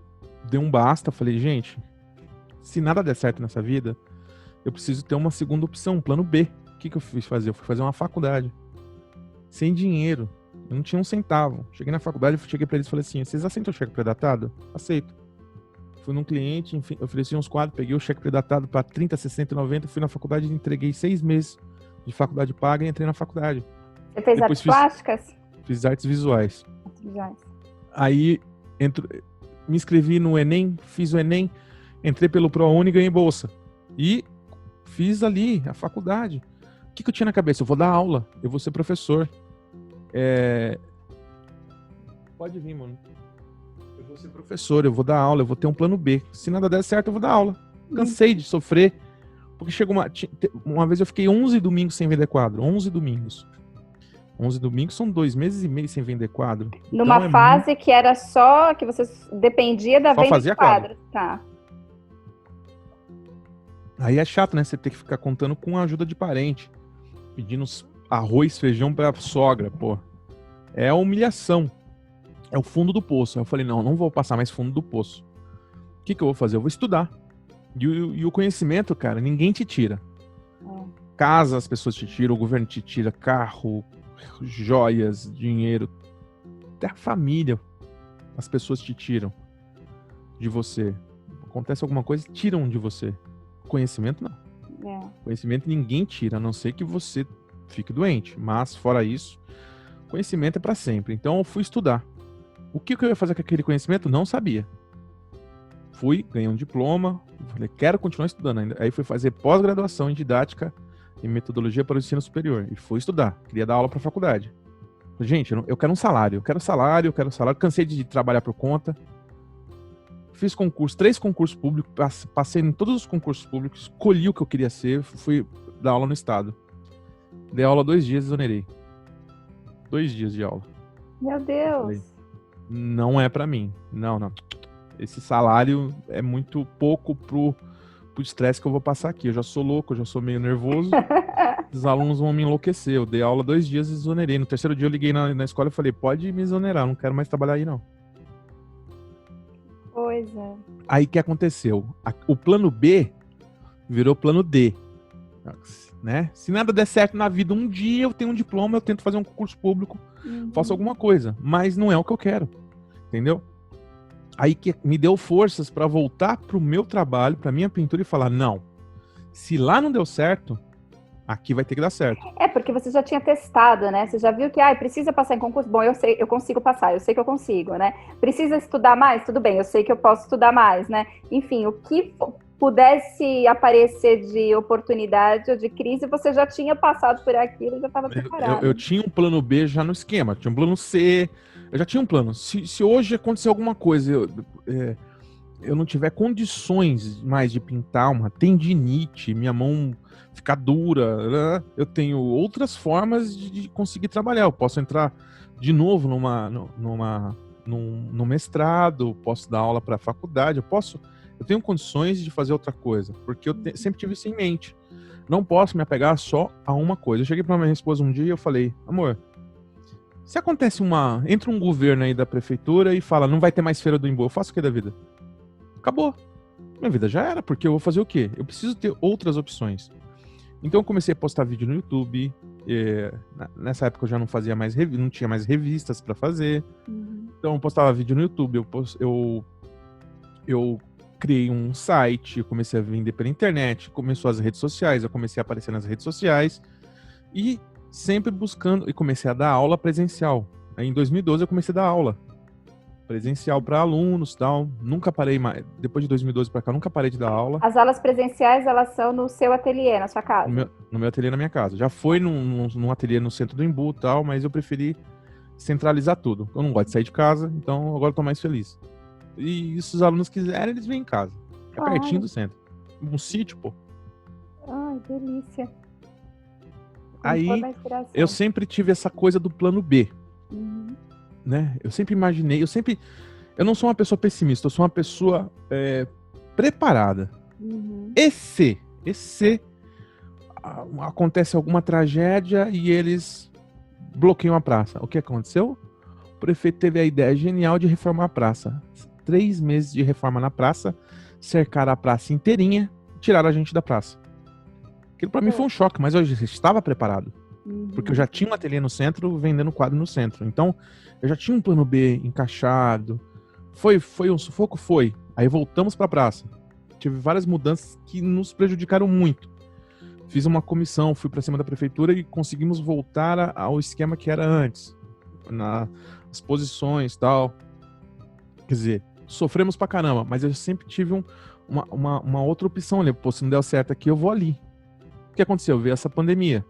dei um basta. Falei, gente, se nada der certo nessa vida, eu preciso ter uma segunda opção, um plano B. O que eu fui fazer? Eu fui fazer uma faculdade. Sem dinheiro. Eu não tinha um centavo. Cheguei na faculdade, cheguei para eles e falei assim, vocês aceitam o cheque pré-datado? Aceito. Fui num cliente, enfim, ofereci uns quadros, peguei o cheque pré-datado para 30, 60, 90, fui na faculdade e entreguei 6 meses de faculdade paga e entrei na faculdade. Você fez artes plásticas? Fiz artes visuais. Artes visuais. Aí me inscrevi no Enem, fiz o Enem, entrei pelo ProUni e ganhei bolsa. E fiz ali a faculdade. O que eu tinha na cabeça? Eu vou dar aula, eu vou ser professor. Pode vir, mano. Eu vou ser professor, eu vou dar aula, eu vou ter um plano B. Se nada der certo, eu vou dar aula. Cansei de sofrer. Porque chegou uma vez eu fiquei 11 domingos sem vender quadro. 11 domingos. 11 domingos são 2 meses e meio sem vender quadro. Numa então, fase que era só, que você dependia da venda de quadros. Tá. Aí é chato, né? Você ter que ficar contando com a ajuda de parente. Pedindo arroz, feijão pra sogra, pô. É a humilhação. É o fundo do poço. Aí eu falei, não vou passar mais fundo do poço. O que eu vou fazer? Eu vou estudar. E o conhecimento, cara, ninguém te tira. Casa as pessoas te tiram, o governo te tira, carro, joias, dinheiro. Até a família, as pessoas te tiram de você. Acontece alguma coisa, tiram de você. Conhecimento, não. Conhecimento ninguém tira, a não ser que você fique doente. Mas, fora isso, conhecimento é para sempre. Então, eu fui estudar. O que eu ia fazer com aquele conhecimento? Não sabia. Fui, ganhei um diploma, falei, quero continuar estudando ainda. Aí fui fazer pós-graduação em didática e metodologia para o ensino superior. E fui estudar, queria dar aula para a faculdade. Falei, gente, eu quero um salário, cansei de trabalhar por conta. Fiz 3 concursos públicos, passei em todos os concursos públicos, escolhi o que eu queria ser, fui dar aula no estado. Dei aula 2 dias e exonerei. 2 dias de aula. Meu Deus! Falei, não é pra mim. Não. Esse salário é muito pouco pro estresse que eu vou passar aqui. Eu já sou louco, eu já sou meio nervoso. os alunos vão me enlouquecer. Eu dei aula 2 dias e exonerei. No terceiro dia eu liguei na escola e falei, pode me exonerar, não quero mais trabalhar aí, não. Pois é. Aí o que aconteceu? O plano B virou plano D. Né? Se nada der certo na vida, um dia eu tenho um diploma, eu tento fazer um concurso público, faço alguma coisa. Mas não é o que eu quero. Entendeu? Aí que me deu forças para voltar pro meu trabalho, pra minha pintura e falar, não, se lá não deu certo, aqui vai ter que dar certo. É, porque você já tinha testado, né? Você já viu que, precisa passar em concurso? Bom, eu sei, eu consigo passar, eu sei que eu consigo, né? Precisa estudar mais? Tudo bem, eu sei que eu posso estudar mais, né? Enfim, o que pudesse aparecer de oportunidade ou de crise, você já tinha passado por aquilo, já estava preparado. Eu tinha um plano B já no esquema, tinha um plano C, eu já tinha um plano. Se hoje acontecer alguma coisa, eu não tiver condições mais de pintar uma tendinite, minha mão ficar dura, eu tenho outras formas de conseguir trabalhar. Eu posso entrar de novo num mestrado, posso dar aula para a faculdade, eu tenho condições de fazer outra coisa, porque eu sempre tive isso em mente. Não posso me apegar só a uma coisa. Eu cheguei para minha esposa um dia e eu falei, amor, se acontece entra um governo aí da prefeitura e fala, não vai ter mais feira do Imbu, eu faço o que da vida? Acabou. Minha vida já era, porque eu vou fazer o quê? Eu preciso ter outras opções. Então eu comecei a postar vídeo no YouTube. Nessa época eu já não fazia mais não tinha mais revistas para fazer. Então eu postava vídeo no YouTube. Eu criei um site, eu comecei a vender pela internet, começou as redes sociais, eu comecei a aparecer nas redes sociais e sempre buscando, e comecei a dar aula presencial. Aí em 2012 eu comecei a dar aula presencial para alunos e tal. Nunca parei mais, depois de 2012 para cá, nunca parei de dar aula. As aulas presenciais, elas são no seu ateliê, na sua casa? No meu ateliê na minha casa. Já foi num ateliê no centro do Imbu e tal, mas eu preferi centralizar tudo. Eu não gosto de sair de casa, então agora eu tô mais feliz. E se os alunos quiserem, eles vêm em casa. É pertinho do centro. Um sítio, pô. Ai, delícia. Aí, eu sempre tive essa coisa do plano B. Né? Eu sempre imaginei, eu não sou uma pessoa pessimista, eu sou uma pessoa preparada. E se acontece alguma tragédia e eles bloqueiam a praça, o que aconteceu? O prefeito teve a ideia genial de reformar a praça. 3 meses de reforma na praça, cercaram a praça inteirinha e tiraram a gente da praça. Aquilo pra mim foi um choque, mas eu já estava preparado. Porque eu já tinha um ateliê no centro, vendendo quadro no centro. Então, eu já tinha um plano B encaixado. Foi um sufoco? Foi. Aí voltamos pra praça. Tive várias mudanças que nos prejudicaram muito. Fiz uma comissão, fui pra cima da prefeitura e conseguimos voltar ao esquema que era antes. Nas posições e tal. Quer dizer, sofremos pra caramba, mas eu sempre tive uma outra opção ali. Pô, se não der certo aqui, eu vou ali. O que aconteceu? Veio essa pandemia.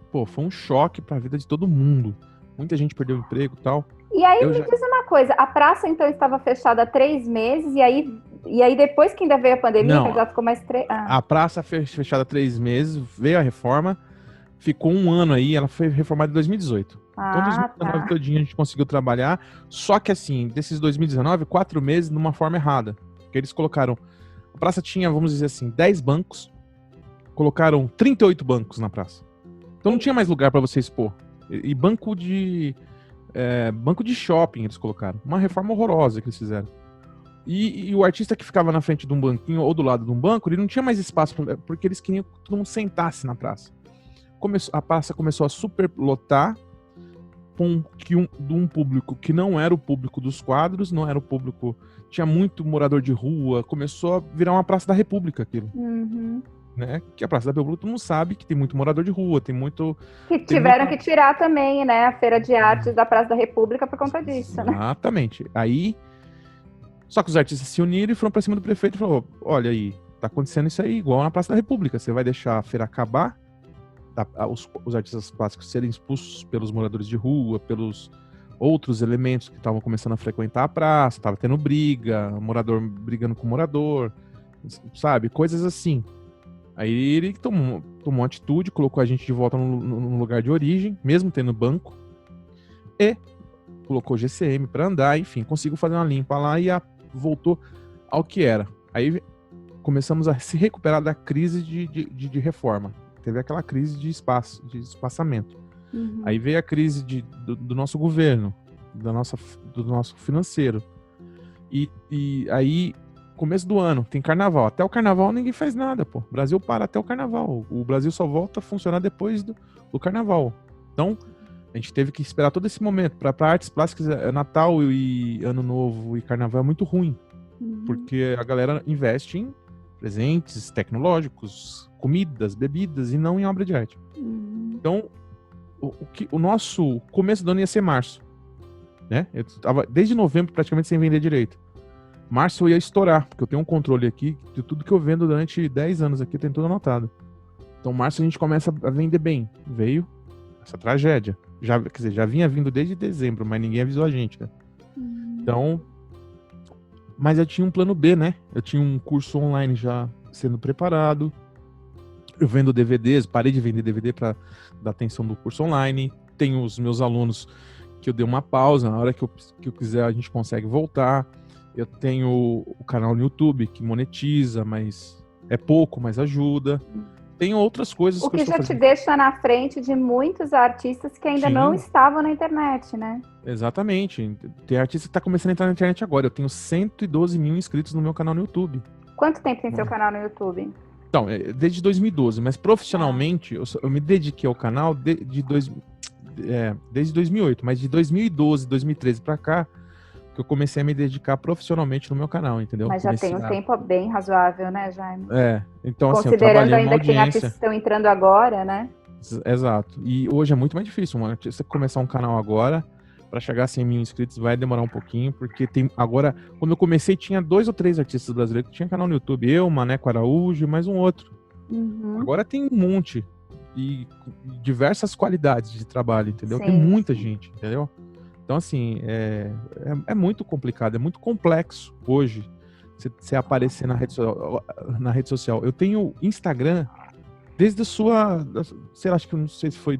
Pô, foi um choque pra vida de todo mundo. Muita gente perdeu o emprego e tal. E aí diz uma coisa, a praça então estava fechada há 3 meses, e aí depois que ainda veio a pandemia, que já ficou mais 3... A praça fechada há 3 meses, veio a reforma, ficou 1 ano aí, ela foi reformada em 2018. Então, 2019 todinho a gente conseguiu trabalhar, só que assim, desses 2019, 4 meses numa forma errada. Porque eles colocaram, a praça tinha, vamos dizer assim, 10 bancos, colocaram 38 bancos na praça. Então não tinha mais lugar para você expor. E banco de shopping eles colocaram. Uma reforma horrorosa que eles fizeram. E o artista que ficava na frente de um banquinho ou do lado de um banco, ele não tinha mais espaço, porque eles queriam que todo mundo sentasse na praça. A praça começou a superlotar de um público que não era o público dos quadros, não era o público... Tinha muito morador de rua, começou a virar uma Praça da República aquilo. Né? Que a Praça da República todo mundo sabe que tem muito morador de rua, tem muito... Que tiveram que tirar também, né, a Feira de Artes da Praça da República por conta disso, né? Exatamente. Aí, só que os artistas se uniram e foram pra cima do prefeito e falaram, olha aí, tá acontecendo isso aí igual na Praça da República, você vai deixar a feira acabar, os artistas plásticos serem expulsos pelos moradores de rua, pelos outros elementos que estavam começando a frequentar a praça, tava tendo briga, morador brigando com morador, sabe, coisas assim. Aí ele tomou atitude, colocou a gente de volta no lugar de origem, mesmo tendo banco, e colocou GCM para andar, enfim, conseguiu fazer uma limpa lá e voltou ao que era. Aí começamos a se recuperar da crise de reforma, teve aquela crise de espaçamento. Uhum. Aí veio a crise do nosso governo, do nosso financeiro. E aí, começo do ano, tem carnaval. Até o carnaval ninguém faz nada, pô. O Brasil para até o carnaval. O Brasil só volta a funcionar depois do carnaval. Então, a gente teve que esperar todo esse momento. Para artes plásticas, Natal e Ano Novo e Carnaval é muito ruim. Porque a galera investe em presentes tecnológicos, comidas, bebidas e não em obra de arte. Então, o nosso começo do ano ia ser março. Né? Eu tava desde novembro praticamente sem vender direito. Março eu ia estourar, porque eu tenho um controle aqui de tudo que eu vendo durante 10 anos aqui, tem tudo anotado. Então, março a gente começa a vender bem. Veio essa tragédia. Já vinha vindo desde dezembro, mas ninguém avisou a gente, né? Então, mas eu tinha um plano B, né? Eu tinha um curso online já sendo preparado. Eu vendo DVDs, parei de vender DVD para dar atenção do curso online. Tenho os meus alunos que eu dei uma pausa, na hora que eu quiser a gente consegue voltar. Eu tenho o canal no YouTube que monetiza, mas é pouco, mas ajuda. Tem outras coisas o que eu que estou já te fazendo. deixa na frente de muitos artistas que ainda Sim. não estavam na internet, né? Exatamente. Tem artista que está começando a entrar na internet agora. Eu tenho 112 mil inscritos no meu canal no YouTube. Quanto tempo tem seu canal no YouTube? Então, desde 2012, mas profissionalmente eu me dediquei ao canal desde 2008, mas de 2012, 2013 para cá, que eu comecei a me dedicar profissionalmente no meu canal, entendeu? Mas já tem um tempo bem razoável, né, Jaime? Então assim, eu Considerando trabalhei uma ainda que tem audiência. artistas que estão entrando agora, né? Exato. E hoje é muito mais difícil, mano. Você começar um canal agora, para chegar a 100 mil inscritos vai demorar um pouquinho, porque tem agora, quando eu comecei, tinha 2 ou 3 artistas brasileiros que tinham canal no YouTube. Eu, Maneco Araújo e mais um outro. Agora tem um monte. E diversas qualidades de trabalho, entendeu? Tem muita gente, entendeu? Então, assim, é muito complicado, é muito complexo hoje você aparecer na rede social. Eu tenho Instagram desde sei lá, acho que não sei se foi,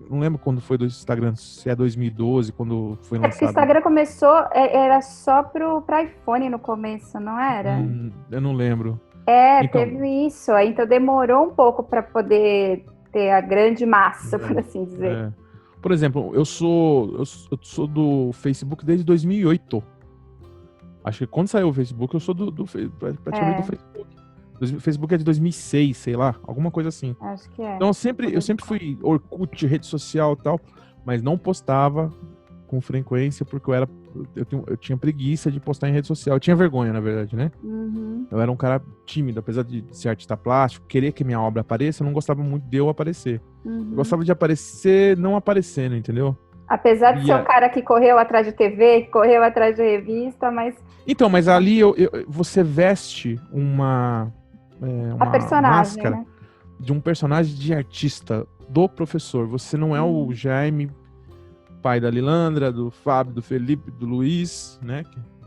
não lembro quando foi do Instagram, se é 2012, quando foi lançado. Porque o Instagram começou, era só pra iPhone no começo, não era? Eu não lembro. Então, teve isso. Aí, então demorou um pouco para poder ter a grande massa, por assim dizer. Por exemplo, eu sou do Facebook desde 2008. Acho que quando saiu o Facebook, eu sou praticamente do Facebook. O Facebook é de 2006, sei lá, alguma coisa assim. Acho que é. Então eu sempre fui Orkut, rede social e tal, mas não postava com frequência porque eu tinha preguiça de postar em rede social. Eu tinha vergonha, na verdade, né? Eu era um cara tímido, apesar de ser artista plástico, querer que minha obra apareça, eu não gostava muito de eu aparecer. Eu gostava de aparecer não aparecendo, entendeu? Apesar de ser um cara que correu atrás de TV, que correu atrás de revista, mas... Então, mas ali você veste uma personagem, máscara, né? De um personagem de artista, do professor. Você não é o Jaime, pai da Lilandra, do Fábio, do Felipe, do Luiz, né?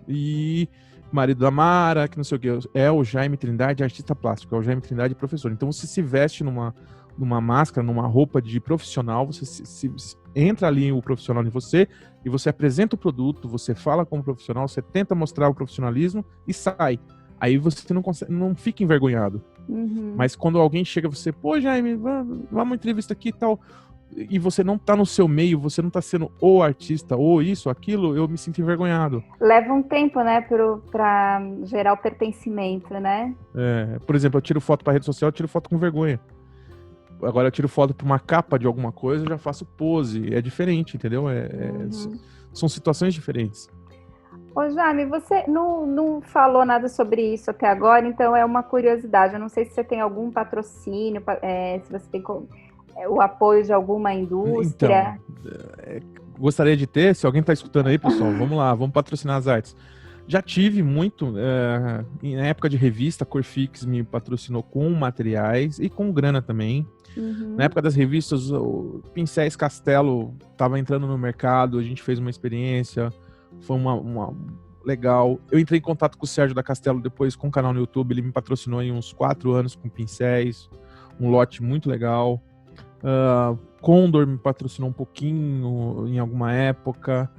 E marido da Mara, que não sei o que. É o Jaime Trindade, artista plástico. É o Jaime Trindade, professor. Então você se veste numa máscara, numa roupa de profissional, você se entra ali o profissional em você e você apresenta o produto, você fala como profissional, você tenta mostrar o profissionalismo e sai. Aí você não fica envergonhado. Mas quando alguém chega, você, pô, Jaime, vamos entrevista aqui e tal, e você não tá no seu meio, você não tá sendo o artista, ou isso, aquilo, eu me sinto envergonhado. Leva um tempo, né, pra gerar o pertencimento, né? Por exemplo, eu tiro foto pra rede social, eu tiro foto com vergonha. Agora eu tiro foto pra uma capa de alguma coisa, eu já faço pose. É diferente, entendeu? São situações diferentes. Ô, Jaime, você não falou nada sobre isso até agora, então é uma curiosidade. Eu não sei se você tem algum patrocínio, se você tem o apoio de alguma indústria. Então, gostaria de ter, se alguém está escutando aí, pessoal, vamos lá, vamos patrocinar as artes. Já tive muito, na época de revista, a Corfix me patrocinou com materiais e com grana também. Na época das revistas, o Pincéis Castelo estava entrando no mercado, a gente fez uma experiência, foi uma legal. Eu entrei em contato com o Sérgio da Castelo depois com o canal no YouTube, ele me patrocinou em uns 4 anos com pincéis, um lote muito legal. Condor me patrocinou um pouquinho em alguma época.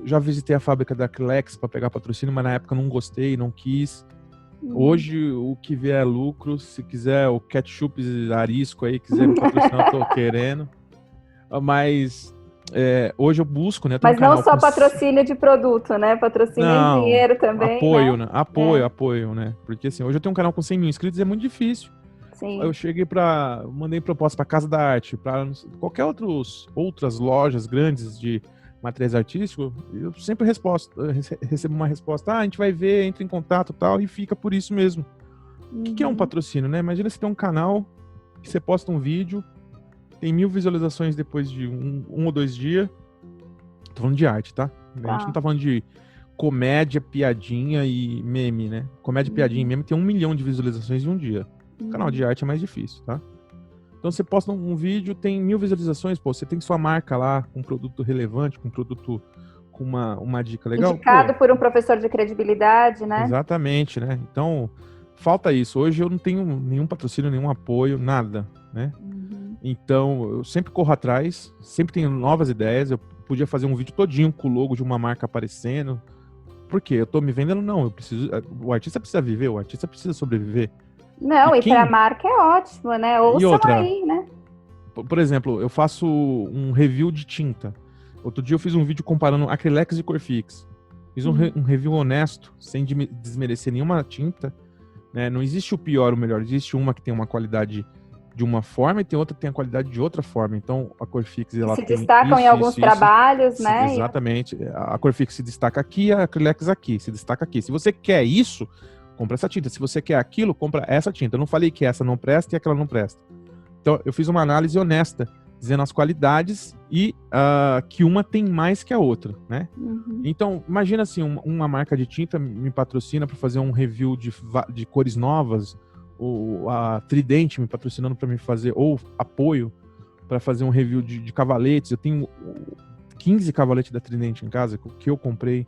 Já visitei a fábrica da Acrylex para pegar patrocínio, mas na época não gostei, não quis. Hoje, o que vier é lucro. Se quiser o ketchup arisco aí, quiser me patrocinar, eu tô querendo. Mas hoje eu busco, né? Eu tenho Mas um não canal só com... patrocínio de produto, né? Patrocínio em Não, dinheiro também, apoio, né? né? Apoio, né? Porque assim, hoje eu tenho um canal com 100 mil inscritos e é muito difícil. Eu Sim. mandei proposta para Casa da Arte, para qualquer outras lojas grandes de materiais artísticos, eu sempre recebo uma resposta, a gente vai ver, entra em contato e tal, e fica por isso mesmo. O que é um patrocínio, né? Imagina você ter um canal que você posta um vídeo, tem 1000 visualizações depois de um ou 2 dias. Tô falando de arte, tá? A gente não tá falando de comédia, piadinha e meme, né? Comédia, piadinha e meme tem 1 milhão de visualizações em um dia. Canal de arte é mais difícil, tá? Então você posta um vídeo, tem 1000 visualizações, pô, você tem sua marca lá, com um produto relevante, com um produto com uma dica legal. Indicado por um professor de credibilidade, né? Exatamente, né? Então, falta isso. Hoje eu não tenho nenhum patrocínio, nenhum apoio, nada, né? Então, eu sempre corro atrás, sempre tenho novas ideias. Eu podia fazer um vídeo todinho com o logo de uma marca aparecendo. Por quê? Eu tô me vendendo? Não, eu preciso. O artista precisa viver, o artista precisa sobreviver. Não, e para a marca é ótimo, né? E Ouçam outra, aí, né? por exemplo, eu faço um review de tinta. Outro dia eu fiz um vídeo comparando Acrylex e Corfix. Fiz um review honesto, sem desmerecer nenhuma tinta. Né? Não existe o pior ou o melhor, existe uma que tem uma qualidade de uma forma e tem outra que tem a qualidade de outra forma. Então, a Corfix, ela se tem destacam isso, em alguns trabalhos, né? Exatamente. A Corfix se destaca aqui, a Acrylex aqui, se destaca aqui. Se você quer isso, compra essa tinta. Se você quer aquilo, compra essa tinta. Eu não falei que essa não presta e aquela não presta. Então, eu fiz uma análise honesta, dizendo as qualidades e que uma tem mais que a outra, né? Então, imagina assim, uma marca de tinta me patrocina para fazer um review de cores novas, ou a Tridente me patrocinando para me fazer, ou apoio para fazer um review de cavaletes. Eu tenho 15 cavaletes da Tridente em casa, que eu comprei,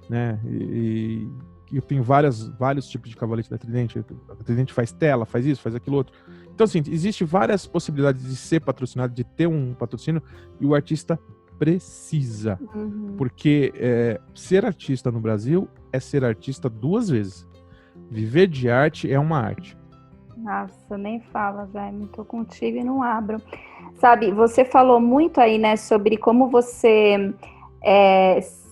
né? E eu tenho vários tipos de cavalete da Tridente. A Tridente faz tela, faz isso, faz aquilo outro. Então, assim, existe várias possibilidades de ser patrocinado, de ter um patrocínio, e o artista precisa. Porque ser artista no Brasil é ser artista 2 vezes. Viver de arte é uma arte. Nossa, nem fala, Jaime, tô contigo e não abro. Sabe, você falou muito aí, né, sobre como você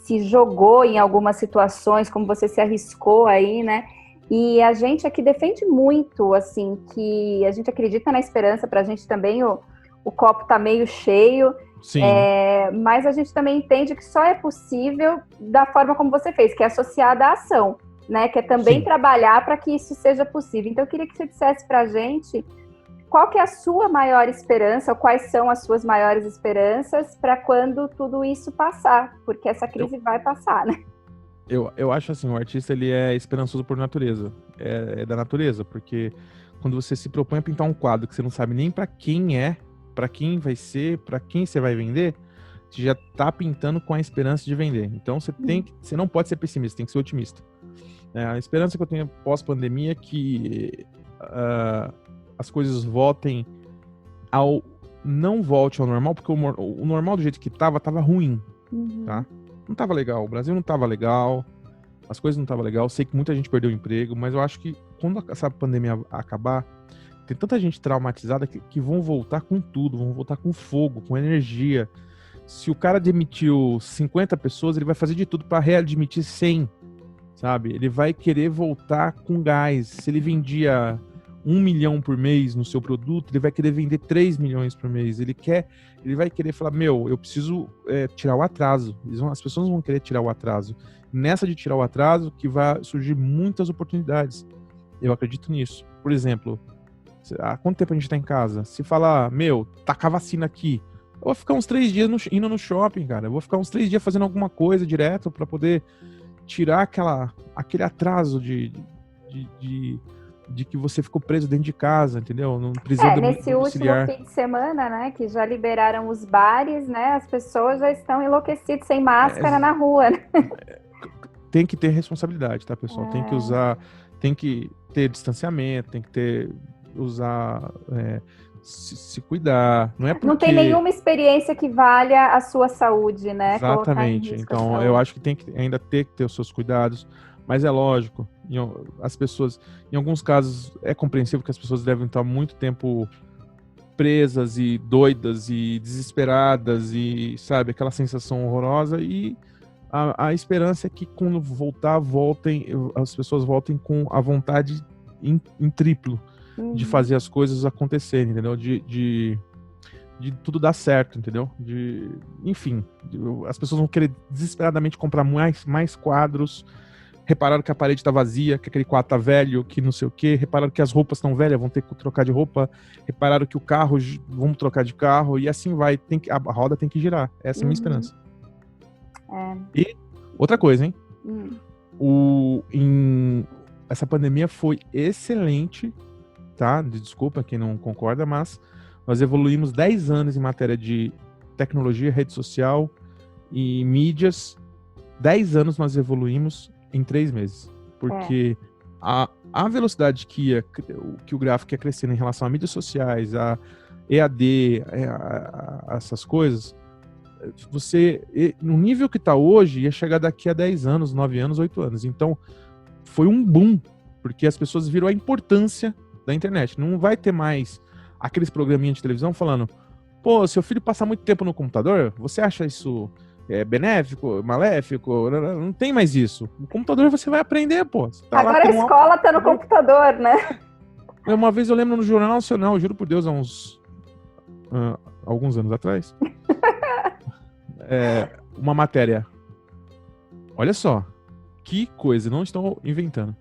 se jogou em algumas situações, como você se arriscou aí, né? E a gente aqui defende muito, assim, que a gente acredita na esperança, pra gente também o copo tá meio cheio. Sim. Mas a gente também entende que só é possível da forma como você fez, que é associada à ação, né? Que é também trabalhar para que isso seja possível. Então, eu queria que você dissesse para a gente qual que é a sua maior esperança, ou quais são as suas maiores esperanças para quando tudo isso passar, porque essa crise vai passar, né? Eu acho assim, o artista ele é esperançoso por natureza, é da natureza, porque quando você se propõe a pintar um quadro que você não sabe nem para quem vai ser, para quem você vai vender, você já tá pintando com a esperança de vender. Então você não pode ser pessimista, tem que ser otimista. A esperança que eu tenho pós-pandemia é que as coisas não volte ao normal, porque o normal do jeito que tava ruim, tá? Não tava legal, o Brasil não tava legal, as coisas não estavam legal, sei que muita gente perdeu o emprego, mas eu acho que quando essa pandemia acabar, tem tanta gente traumatizada que vão voltar com tudo, vão voltar com fogo, com energia. Se o cara demitiu 50 pessoas, ele vai fazer de tudo para readmitir 100, sabe? Ele vai querer voltar com gás. Se ele vendia 1 milhão por mês no seu produto, ele vai querer vender 3 milhões por mês. Ele vai querer falar, eu preciso tirar o atraso. As pessoas vão querer tirar o atraso. Nessa de tirar o atraso que vai surgir muitas oportunidades. Eu acredito nisso. Por exemplo, há quanto tempo a gente tá em casa? Se falar, tacar vacina aqui, eu vou ficar uns 3 dias indo no shopping, cara. Eu vou ficar uns 3 dias fazendo alguma coisa direto para poder tirar aquele atraso de que você ficou preso dentro de casa, entendeu? Não prisão nesse último fim de semana, né, que já liberaram os bares, né, as pessoas já estão enlouquecidas, sem máscara na rua, né? Tem que ter responsabilidade, tá, pessoal? Tem que usar, tem que ter distanciamento, tem que usar, se cuidar. Não é porque... Não tem nenhuma experiência que valha a sua saúde, né? Exatamente. Então, eu acho que tem que ainda ter os seus cuidados. Mas é lógico, as pessoas, em alguns casos, é compreensível que as pessoas devem estar muito tempo presas e doidas e desesperadas e, sabe, aquela sensação horrorosa. E a esperança é que quando as pessoas voltem com a vontade em triplo de fazer as coisas acontecerem, entendeu? De tudo dar certo, entendeu? Enfim, as pessoas vão querer desesperadamente comprar mais quadros. Repararam que a parede tá vazia, que aquele quadro tá velho, que não sei o quê. Repararam que as roupas estão velhas, vão ter que trocar de roupa. Repararam que o carro, vamos trocar de carro. E assim vai, a roda tem que girar. Essa é a minha esperança. E outra coisa, hein? Essa pandemia foi excelente, tá? Desculpa quem não concorda, mas nós evoluímos 10 anos em matéria de tecnologia, rede social e mídias. 10 anos nós evoluímos em 3 meses. Porque a velocidade que o gráfico ia crescendo em relação a mídias sociais, a EAD, a essas coisas, no nível que está hoje, ia chegar daqui a 10 anos, 9 anos, 8 anos. Então, foi um boom, porque as pessoas viram a importância da internet. Não vai ter mais aqueles programinhas de televisão falando: pô, seu filho passa muito tempo no computador, você acha isso benéfico, maléfico? Não tem mais isso. No computador você vai aprender, pô. Tá agora a escola tá no computador, né? Uma vez eu lembro no Jornal Nacional, juro por Deus, há alguns anos atrás, uma matéria. Olha só, que coisa, não estou inventando.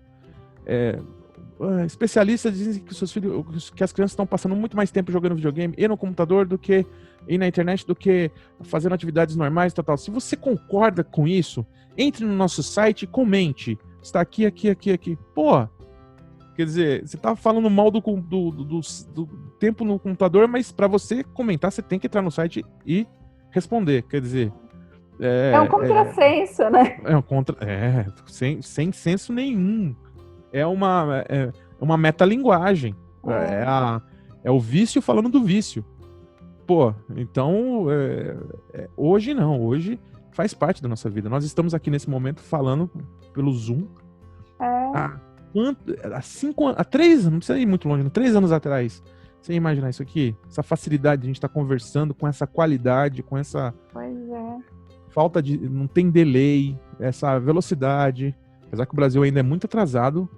Especialistas dizem que que as crianças estão passando muito mais tempo jogando videogame e no computador do que e na internet do que fazendo atividades normais, tal. Se você concorda com isso, entre no nosso site e comente. Está aqui. Pô, quer dizer, você tá falando mal do tempo no computador, mas para você comentar, você tem que entrar no site e responder. Quer dizer, é um contrassenso, né? Sem senso nenhum. É uma metalinguagem. É o vício falando do vício. Pô, então, hoje não. Hoje faz parte da nossa vida. Nós estamos aqui nesse momento falando pelo Zoom. Há 3 anos, não precisa ir muito longe, 3 anos atrás. Você imaginar isso aqui? Essa facilidade de a gente estar conversando com essa qualidade, com essa falta de... Não tem delay, essa velocidade. Apesar que o Brasil ainda é muito atrasado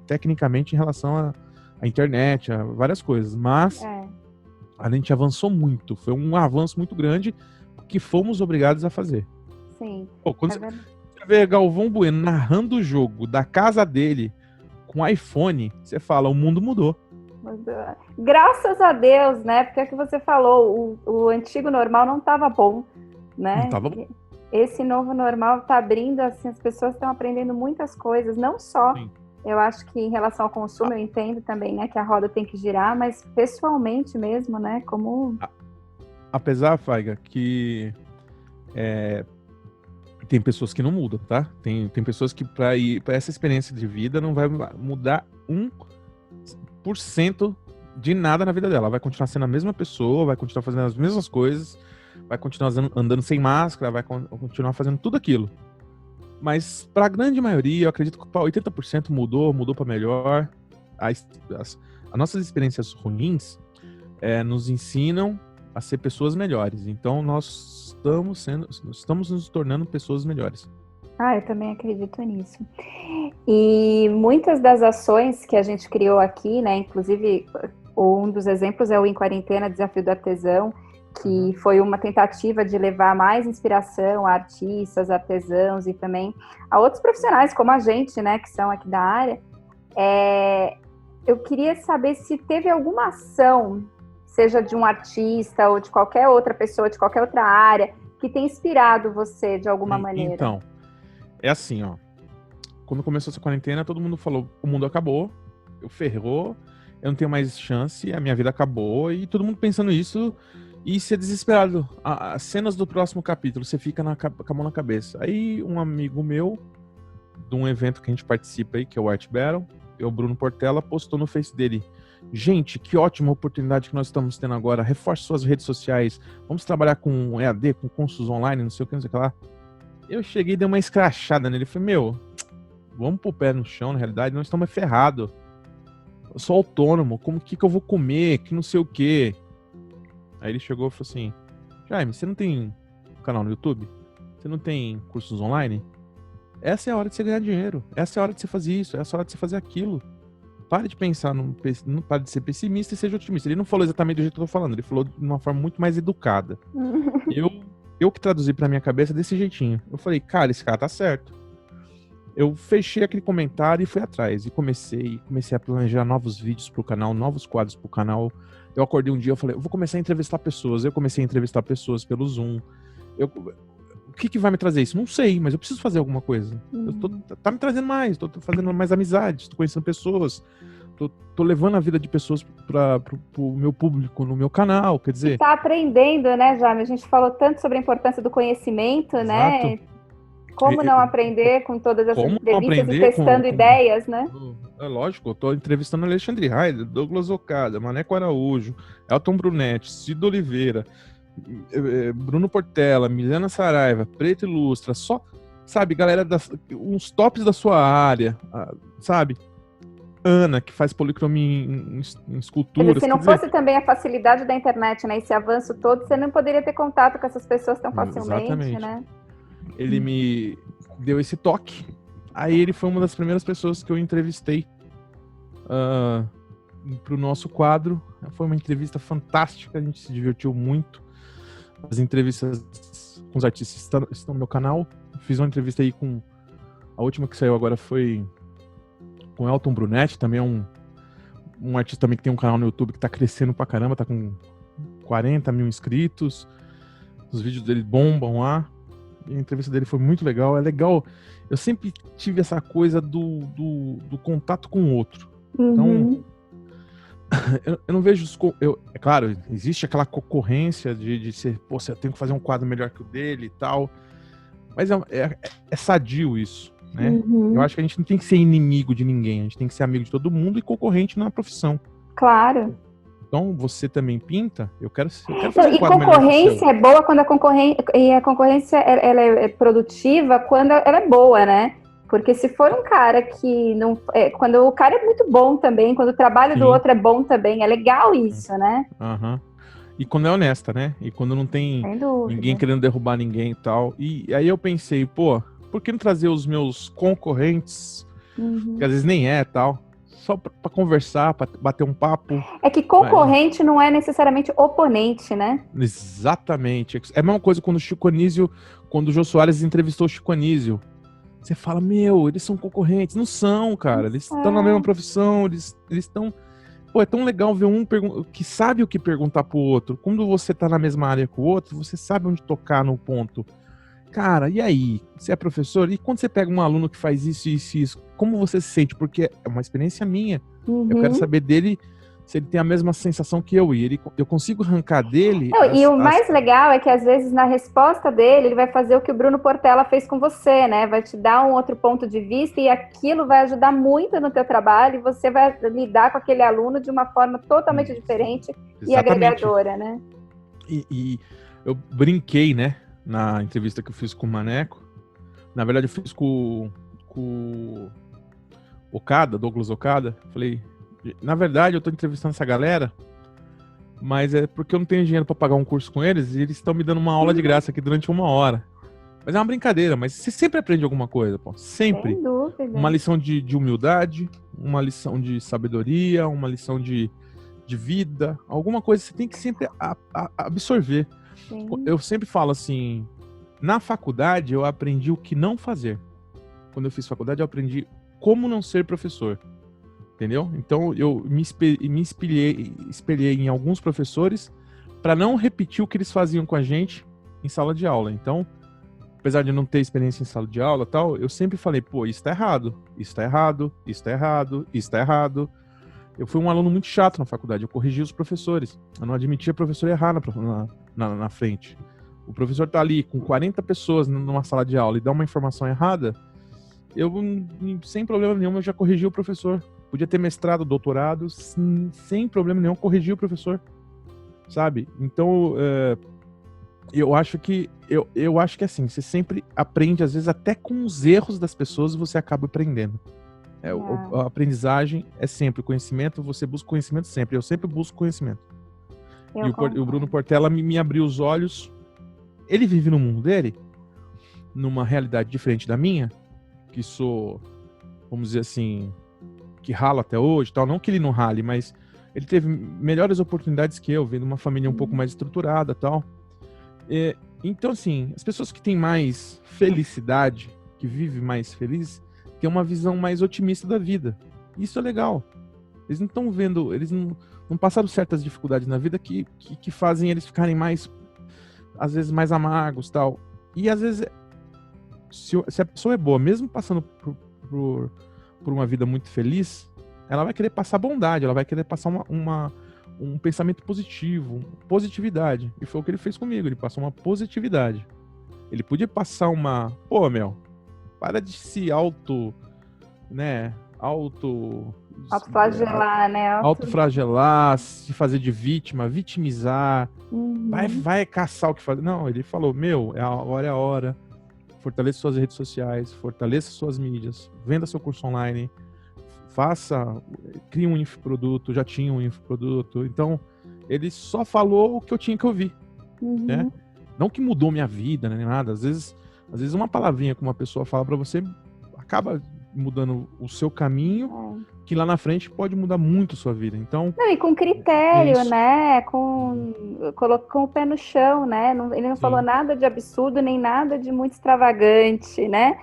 tecnicamente em relação à internet, a várias coisas. Mas a gente avançou muito. Foi um avanço muito grande que fomos obrigados a fazer. Sim. Pô, quando você vê Galvão Bueno narrando o jogo da casa dele com iPhone, você fala, o mundo mudou. Graças a Deus, né? Porque é o que você falou, o antigo normal não estava bom, né? Não estava bom. Esse novo normal está abrindo, assim, as pessoas estão aprendendo muitas coisas, não só, eu acho que em relação ao consumo, eu entendo também, né, que a roda tem que girar, mas pessoalmente mesmo, né, como... Apesar, Faiga, que tem pessoas que não mudam, tá? Tem pessoas que para essa experiência de vida não vai mudar 1% de nada na vida dela. Ela vai continuar sendo a mesma pessoa, vai continuar fazendo as mesmas coisas, vai continuar andando sem máscara, vai continuar fazendo tudo aquilo. Mas para a grande maioria, eu acredito que 80% mudou para melhor. As nossas experiências ruins nos ensinam a ser pessoas melhores. Então nós estamos nos tornando pessoas melhores. Eu também acredito nisso. E muitas das ações que a gente criou aqui, né, inclusive um dos exemplos é o Em Quarentena, Desafio do Artesão, que foi uma tentativa de levar mais inspiração a artistas, artesãos e também a outros profissionais como a gente, né, que são aqui da área. Eu queria saber se teve alguma ação, seja de um artista ou de qualquer outra pessoa, de qualquer outra área, que tenha inspirado você de alguma maneira. Então, é assim, ó. Quando começou essa quarentena, todo mundo falou, o mundo acabou, ferrou, eu não tenho mais chance, a minha vida acabou, e todo mundo pensando isso... E ser desesperado. As cenas do próximo capítulo, você fica com a mão na cabeça. Aí um amigo meu, de um evento que a gente participa aí, que é o Art Battle, o Bruno Portela, postou no Face dele: gente, que ótima oportunidade que nós estamos tendo agora. Reforce suas redes sociais. Vamos trabalhar com EAD, com cursos online, não sei o que lá. eu cheguei e dei uma escrachada nele. Falei, meu, vamos pôr o pé no chão, na realidade, nós estamos ferrados. Eu sou autônomo, como que eu vou comer, que não sei o quê. Aí ele chegou e falou assim, Jaime, você não tem canal no YouTube? Você não tem cursos online? Essa é a hora de você ganhar dinheiro. Essa é a hora de você fazer isso, essa é a hora de você fazer aquilo. Pare de pensar, não pare de ser pessimista e seja otimista. Ele não falou exatamente do jeito que eu tô falando, ele falou de uma forma muito mais educada. Eu que traduzi pra minha cabeça desse jeitinho. Eu falei, cara, esse cara tá certo. Eu fechei aquele comentário e fui atrás. E comecei a planejar novos vídeos pro canal, novos quadros pro canal. Eu acordei um dia, eu falei, eu vou começar a entrevistar pessoas. Eu comecei a entrevistar pessoas pelo Zoom. O que vai me trazer isso? Não sei, mas eu preciso fazer alguma coisa. Tá me trazendo mais, tô fazendo mais amizades, tô conhecendo pessoas, tô levando a vida de pessoas pro meu público, no meu canal, quer dizer... Tá aprendendo, né, Jaime? A gente falou tanto sobre a importância do conhecimento, Exato. né? Como não aprender com todas essas entrevistas e testando ideias, né? É lógico, eu tô entrevistando Alexandre Raider, Douglas Okada, Maneco Araújo, Elton Brunetti, Cido Oliveira, Bruno Portela, Milena Saraiva, Preto Ilustra, só, sabe, galera, uns tops da sua área, sabe? Ana, que faz policromia em esculturas. Se não fosse também a facilidade da internet, né, esse avanço todo, você não poderia ter contato com essas pessoas tão facilmente, exatamente, né? Ele me deu esse toque, aí ele foi uma das primeiras pessoas que eu entrevistei pro nosso quadro. Foi uma entrevista fantástica, a gente se divertiu muito. As entrevistas com os artistas estão no meu canal. Fiz uma entrevista aí com... A última que saiu agora foi com Elton Brunetti, também é um artista também que tem um canal no YouTube que tá crescendo pra caramba, tá com 40 mil inscritos. Os vídeos dele bombam lá. E a entrevista dele foi muito legal. É legal. Eu sempre tive essa coisa do contato com o outro. Então... Eu não vejo... É claro, existe aquela concorrência de ser... Pô, eu tenho que fazer um quadro melhor que o dele e tal. Mas é sadio isso, né? Eu acho que a gente não tem que ser inimigo de ninguém. A gente tem que ser amigo de todo mundo e concorrente na profissão. Claro. Então, você também pinta? Eu quero fazer um quadro melhor que o seu. E concorrência é boa quando a concorrência ela é produtiva quando ela é boa, né? Porque se for um cara que não... quando o cara é muito bom também, quando o trabalho do outro é bom também, é legal isso, né? E quando é honesta, né? E quando não tem ninguém querendo derrubar ninguém e tal. E aí eu pensei, pô, por que não trazer os meus concorrentes, que às vezes nem é tal, só pra conversar, pra bater um papo. É que concorrente não é necessariamente oponente, né? Exatamente. É a mesma coisa quando quando o Jô Soares entrevistou o Chico Anísio. Você fala, meu, eles são concorrentes. Não são, cara. Eles estão na mesma profissão, eles estão... Pô, é tão legal ver um que sabe o que perguntar pro outro. Quando você tá na mesma área que o outro, você sabe onde tocar no ponto. Cara, e aí? Você é professor? E quando você pega um aluno que faz isso, isso e isso, como você se sente? Porque é uma experiência minha. Eu quero saber dele se ele tem a mesma sensação que eu. E eu consigo arrancar dele... E o mais legal é que, às vezes, na resposta dele, ele vai fazer o que o Bruno Portela fez com você, né? Vai te dar um outro ponto de vista e aquilo vai ajudar muito no teu trabalho e você vai lidar com aquele aluno de uma forma totalmente diferente e agregadora, né? E eu brinquei, né? Na entrevista que eu fiz com o Maneco. Na verdade, eu fiz com o Okada, Douglas Okada. Falei... Na verdade, eu tô entrevistando essa galera, mas é porque eu não tenho dinheiro pra pagar um curso com eles e eles estão me dando uma aula de graça aqui durante 1 hora. Mas é uma brincadeira, mas você sempre aprende alguma coisa, pô. Sempre. Sem dúvida. Uma lição de humildade, uma lição de sabedoria, uma lição de vida. Alguma coisa você tem que sempre absorver. Sim. Eu sempre falo assim, na faculdade eu aprendi o que não fazer. Quando eu fiz faculdade eu aprendi como não ser professor. Entendeu? Então eu me espelhei em alguns professores para não repetir o que eles faziam com a gente em sala de aula. Então, apesar de não ter experiência em sala de aula e tal, eu sempre falei, pô, isso tá errado, isso tá errado, isso tá errado, isso tá errado. Eu fui um aluno muito chato na faculdade, eu corrigia os professores. Eu não admitia professor errar na frente. O professor tá ali com 40 pessoas numa sala de aula e dá uma informação errada, eu, sem problema nenhum, eu já corrigi o professor. Podia ter mestrado, doutorado, sem problema nenhum, corrigi o professor, sabe? Então, Eu acho que assim, você sempre aprende, às vezes até com os erros das pessoas você acaba aprendendo. A aprendizagem é sempre conhecimento, você busca conhecimento sempre. Eu sempre busco conhecimento. E o Bruno Portela me abriu os olhos. Ele vive no mundo dele, numa realidade diferente da minha, que sou, vamos dizer assim, que ralo até hoje, tal. Não que ele não rale, mas ele teve melhores oportunidades que eu, vendo uma família um pouco mais estruturada, tal. Então, assim, as pessoas que têm mais felicidade, que vivem mais felizes, têm uma visão mais otimista da vida. Isso é legal. Eles não estão vendo, eles não passaram certas dificuldades na vida que fazem eles ficarem mais, às vezes, mais amargos, tal. E às vezes, se a pessoa é boa, mesmo passando por uma vida muito feliz, ela vai querer passar bondade, ela vai querer passar um pensamento positivo, positividade. E foi o que ele fez comigo, ele passou uma positividade. Ele podia passar pô, meu, para de se autoflagelar, né? Autoflagelar, se fazer de vítima, vitimizar, vai caçar o que fazer. Não, ele falou, agora é a hora, fortaleça suas redes sociais, fortaleça suas mídias, venda seu curso online, crie um infoproduto, já tinha um infoproduto. Então, ele só falou o que eu tinha que ouvir, né? Não que mudou minha vida, nem nada. Às vezes uma palavrinha que uma pessoa fala pra você acaba mudando o seu caminho, que lá na frente pode mudar muito a sua vida. Então, e com critério, né? Colocou o pé no chão, né? Ele não falou nada de absurdo, nem nada de muito extravagante, né?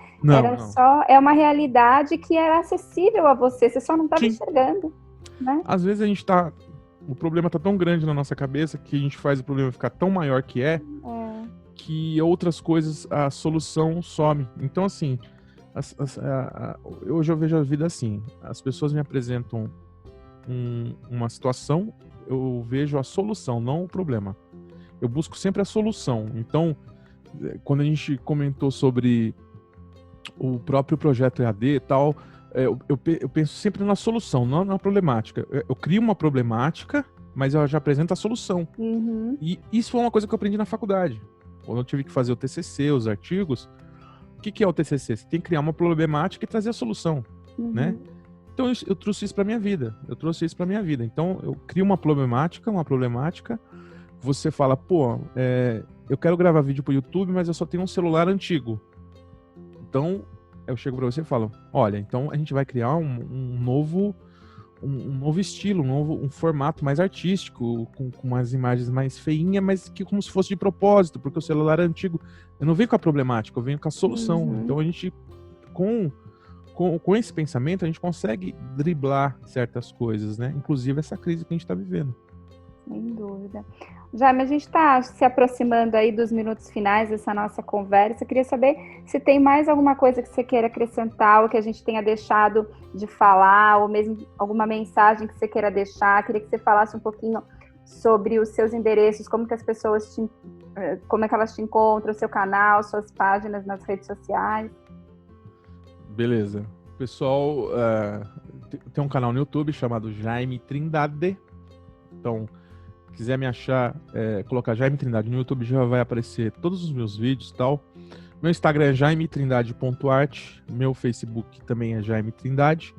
É uma realidade que era acessível a você só não estava enxergando, né? Às vezes o problema tá tão grande na nossa cabeça que a gente faz o problema ficar tão maior que outras coisas, a solução some. Então, assim, hoje eu vejo a vida assim, as pessoas me apresentam uma situação, eu vejo a solução, não o problema. Eu busco sempre a solução. Então, quando a gente comentou sobre o próprio projeto EAD e tal, eu penso sempre na solução, não na problemática. Eu crio uma problemática, mas eu já apresento a solução. E isso foi uma coisa que eu aprendi na faculdade. Quando eu tive que fazer o TCC, os artigos, o que é o TCC? Você tem que criar uma problemática e trazer a solução, né? Então eu trouxe isso para minha vida. Então eu crio uma problemática, você fala, pô, eu quero gravar vídeo pro YouTube, mas eu só tenho um celular antigo. Então eu chego para você e falo, olha, então a gente vai criar um novo estilo, um formato mais artístico, com umas imagens mais feinhas, mas que como se fosse de propósito, porque o celular é antigo. Eu não venho com a problemática, eu venho com a solução. Então a gente, com esse pensamento, a gente consegue driblar certas coisas, né? Inclusive essa crise que a gente está vivendo. Sem dúvida. Jaime, a gente está se aproximando aí dos minutos finais dessa nossa conversa. Eu queria saber se tem mais alguma coisa que você queira acrescentar, ou que a gente tenha deixado de falar, ou mesmo alguma mensagem que você queira deixar. Eu queria que você falasse um pouquinho sobre os seus endereços, como que as pessoas como é que elas te encontram, o seu canal, suas páginas nas redes sociais. Beleza. Pessoal, tem um canal no YouTube chamado Jaime Trindade. Então, quiser me achar, colocar Jaime Trindade no YouTube, já vai aparecer todos os meus vídeos e tal. Meu Instagram é jaimetrindade.art. Meu Facebook também é Jaime Trindade.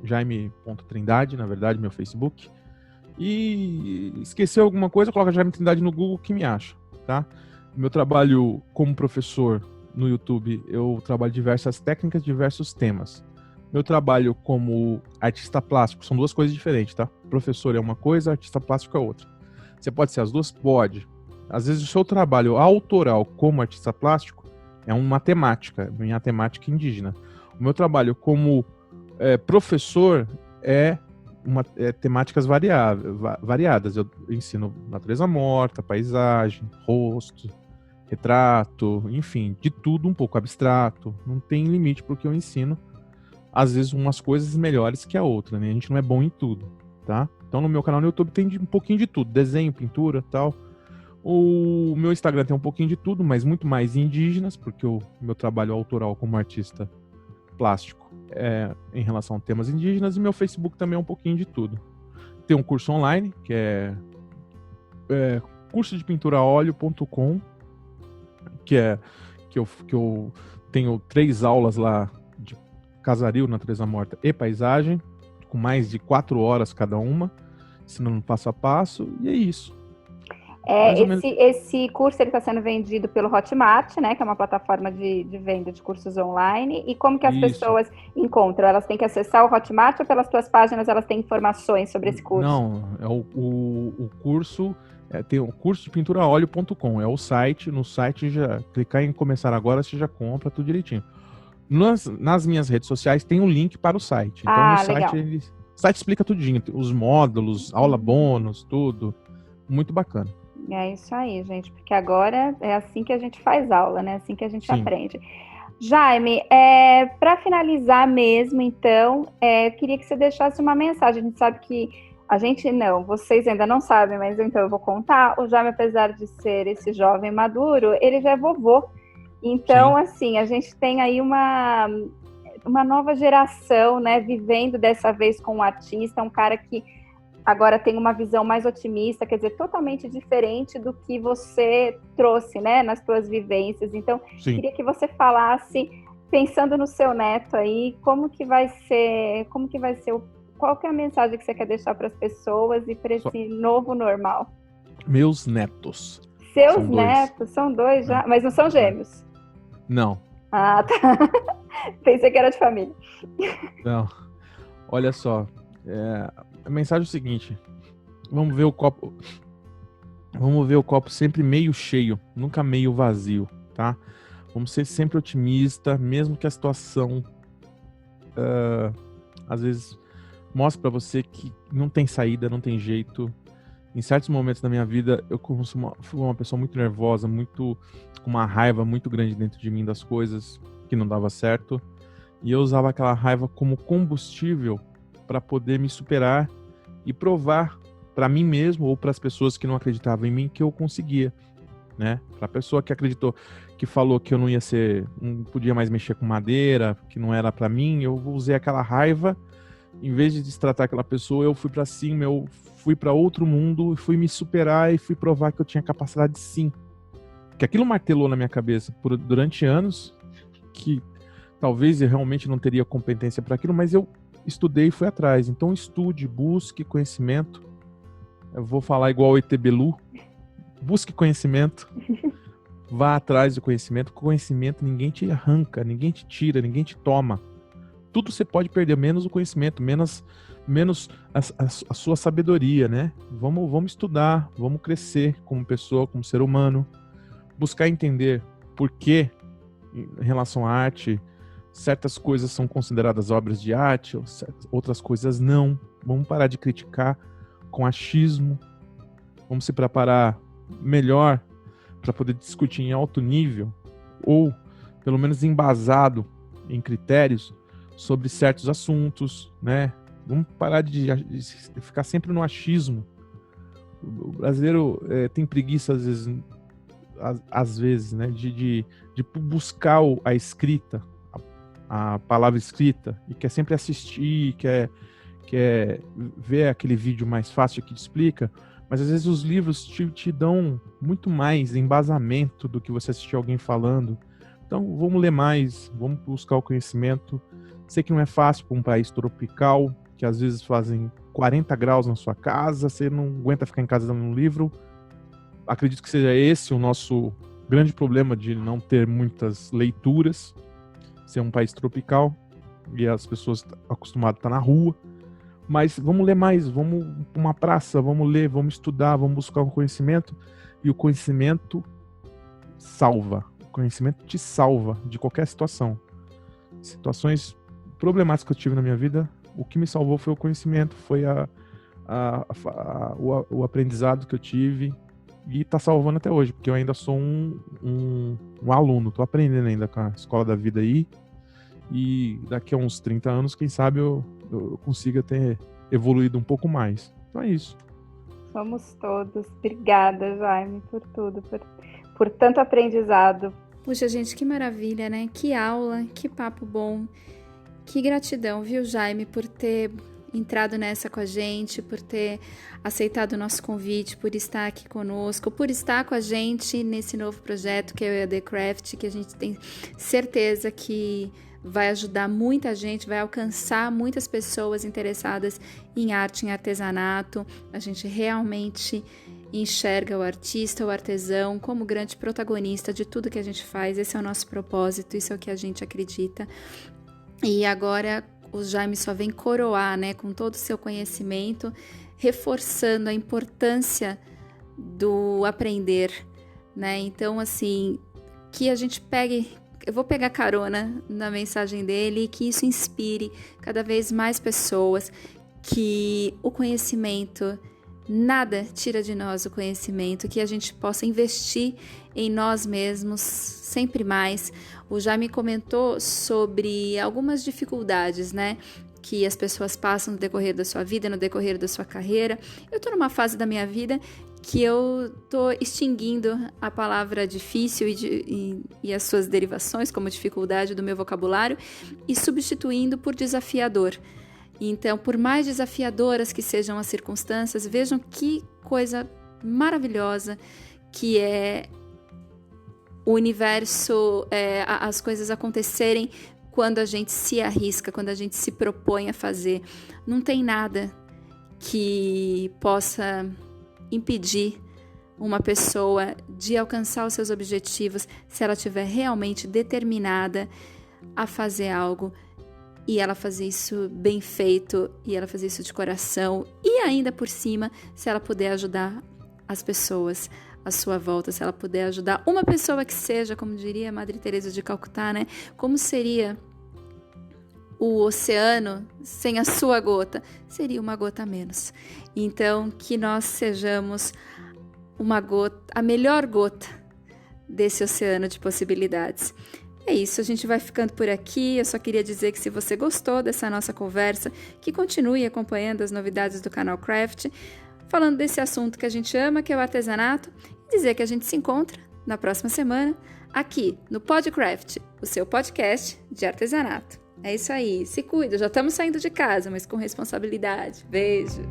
Jaime.trindade, na verdade, meu Facebook. E esqueceu alguma coisa, coloca Jaime Trindade no Google que me acha, tá? Meu trabalho como professor no YouTube, eu trabalho diversas técnicas, diversos temas. Meu trabalho como artista plástico são duas coisas diferentes, tá? Professor é uma coisa, artista plástico é outra. Você pode ser as duas? Pode. Às vezes o seu trabalho autoral como artista plástico é uma temática, minha temática indígena. O meu trabalho como professor é temáticas variadas. Eu ensino natureza morta, paisagem, rosto, retrato, enfim, de tudo um pouco abstrato. Não tem limite porque eu ensino, às vezes, umas coisas melhores que a outra, né? A gente não é bom em tudo, tá? Então, no meu canal no YouTube tem um pouquinho de tudo, desenho, pintura, tal. O meu Instagram tem um pouquinho de tudo, mas muito mais indígenas, porque o meu trabalho autoral como artista plástico é em relação a temas indígenas, e meu Facebook também é um pouquinho de tudo. Tem um curso online, que é cursodepinturaoleo.com, que eu tenho 3 aulas lá de casaril, natureza morta e paisagem, com mais de 4 horas cada uma, ensinando passo a passo, e é isso. Esse curso está sendo vendido pelo Hotmart, né, que é uma plataforma de venda de cursos online. E como que as pessoas encontram? Elas têm que acessar o Hotmart ou pelas tuas páginas elas têm informações sobre esse curso? Não, é o curso, tem o cursodepinturaoleo.com, é o site. No site, já clicar em começar agora, você já compra tudo direitinho. Nas minhas redes sociais tem um link para o site. Então no site, o site explica tudinho, os módulos, aula bônus, tudo. Muito bacana. É isso aí, gente, porque agora é assim que a gente faz aula, né? Assim que a gente aprende. Jaime, para finalizar mesmo, então, queria que você deixasse uma mensagem. A gente sabe que vocês ainda não sabem, mas então eu vou contar. O Jaime, apesar de ser esse jovem maduro, ele já é vovô. Então, assim, a gente tem aí uma nova geração, né, vivendo dessa vez com um artista, um cara que agora tem uma visão mais otimista, quer dizer, totalmente diferente do que você trouxe, né, nas suas vivências. Então, queria que você falasse, pensando no seu neto aí, qual que é a mensagem que você quer deixar para as pessoas e para esse novo normal? Meus netos. Seus netos? São 2 já? Mas não são gêmeos? Não. Ah, tá. Pensei que era de família. Não. Olha só, a mensagem é o seguinte: vamos ver o copo sempre meio cheio, nunca meio vazio, tá? Vamos ser sempre otimistas, mesmo que a situação às vezes mostre para você que não tem saída, não tem jeito. Em certos momentos da minha vida, eu fui uma pessoa muito nervosa, com uma raiva muito grande dentro de mim das coisas que não dava certo, e eu usava aquela raiva como combustível para poder me superar e provar para mim mesmo ou para as pessoas que não acreditavam em mim que eu conseguia, né? Para a pessoa que acreditou, que falou que eu não podia mais mexer com madeira, que não era para mim, eu usei aquela raiva. Em vez de destratar aquela pessoa, eu fui para cima, eu fui para outro mundo, fui me superar e fui provar que eu tinha capacidade sim. Que aquilo martelou na minha cabeça durante anos, que talvez eu realmente não teria competência para aquilo, mas eu estudei e fui atrás. Então estude, busque conhecimento. Eu vou falar igual o ET Bilu. Busque conhecimento. Vá atrás do conhecimento. Conhecimento ninguém te arranca, ninguém te tira, ninguém te toma. Tudo você pode perder, menos o conhecimento, menos a sua sabedoria, né? Vamos estudar, vamos crescer como pessoa, como ser humano. Buscar entender por que, em relação à arte, certas coisas são consideradas obras de arte, outras coisas não. Vamos parar de criticar com achismo. Vamos se preparar melhor para poder discutir em alto nível, ou pelo menos embasado em critérios sobre certos assuntos, né? Vamos parar de ficar sempre no achismo. O brasileiro tem preguiça às vezes, né? De buscar a escrita, a palavra escrita, e quer sempre assistir, quer ver aquele vídeo mais fácil que te explica, mas às vezes os livros te dão muito mais embasamento do que você assistir alguém falando. Então vamos ler mais, vamos buscar o conhecimento. Sei que não é fácil para um país tropical, que às vezes fazem 40 graus na sua casa, você não aguenta ficar em casa dando um livro. Acredito que seja esse o nosso grande problema de não ter muitas leituras, ser um país tropical e as pessoas acostumadas a estar na rua. Mas vamos ler mais, vamos para uma praça, vamos ler, vamos estudar, vamos buscar o conhecimento, e o conhecimento salva. O conhecimento te salva de qualquer situação. Situações problemáticas que eu tive na minha vida, o que me salvou foi o conhecimento, foi o aprendizado que eu tive, e está salvando até hoje, porque eu ainda sou um aluno, estou aprendendo ainda com a escola da vida aí, e daqui a uns 30 anos, quem sabe eu consiga ter evoluído um pouco mais. Então é isso. Somos todos. Obrigada, Jaime, por tudo, por tanto aprendizado. Puxa, gente, que maravilha, né? Que aula, que papo bom. Que gratidão, viu, Jaime, por ter entrado nessa com a gente, por ter aceitado o nosso convite, por estar aqui conosco, por estar com a gente nesse novo projeto que é o EAD Craft, que a gente tem certeza que vai ajudar muita gente, vai alcançar muitas pessoas interessadas em arte, em artesanato. A gente realmente enxerga o artista, o artesão, como grande protagonista de tudo que a gente faz. Esse é o nosso propósito, isso é o que a gente acredita. E agora o Jaime só vem coroar, né, com todo o seu conhecimento, reforçando a importância do aprender, né? Então, assim, que a gente pegue, eu vou pegar carona na mensagem dele e que isso inspire cada vez mais pessoas, que o conhecimento, nada tira de nós o conhecimento, que a gente possa investir em nós mesmos sempre mais. O Jaime comentou sobre algumas dificuldades, né, que as pessoas passam no decorrer da sua vida, no decorrer da sua carreira. Eu tô numa fase da minha vida que eu tô extinguindo a palavra difícil e as suas derivações, como dificuldade, do meu vocabulário, e substituindo por desafiador. Então, por mais desafiadoras que sejam as circunstâncias, vejam que coisa maravilhosa que é o universo, as coisas acontecerem quando a gente se arrisca, quando a gente se propõe a fazer. Não tem nada que possa impedir uma pessoa de alcançar os seus objetivos se ela estiver realmente determinada a fazer algo. E ela fazer isso bem feito, e ela fazer isso de coração, e ainda por cima, se ela puder ajudar as pessoas à sua volta, se ela puder ajudar uma pessoa que seja, como diria a Madre Teresa de Calcutá, né? Como seria o oceano sem a sua gota? Seria uma gota a menos. Então, que nós sejamos uma gota, a melhor gota desse oceano de possibilidades. É isso, a gente vai ficando por aqui. Eu só queria dizer que se você gostou dessa nossa conversa, que continue acompanhando as novidades do canal Craft, falando desse assunto que a gente ama, que é o artesanato, e dizer que a gente se encontra na próxima semana aqui no PodCraft, o seu podcast de artesanato. É isso aí, se cuida, já estamos saindo de casa, mas com responsabilidade. Beijo!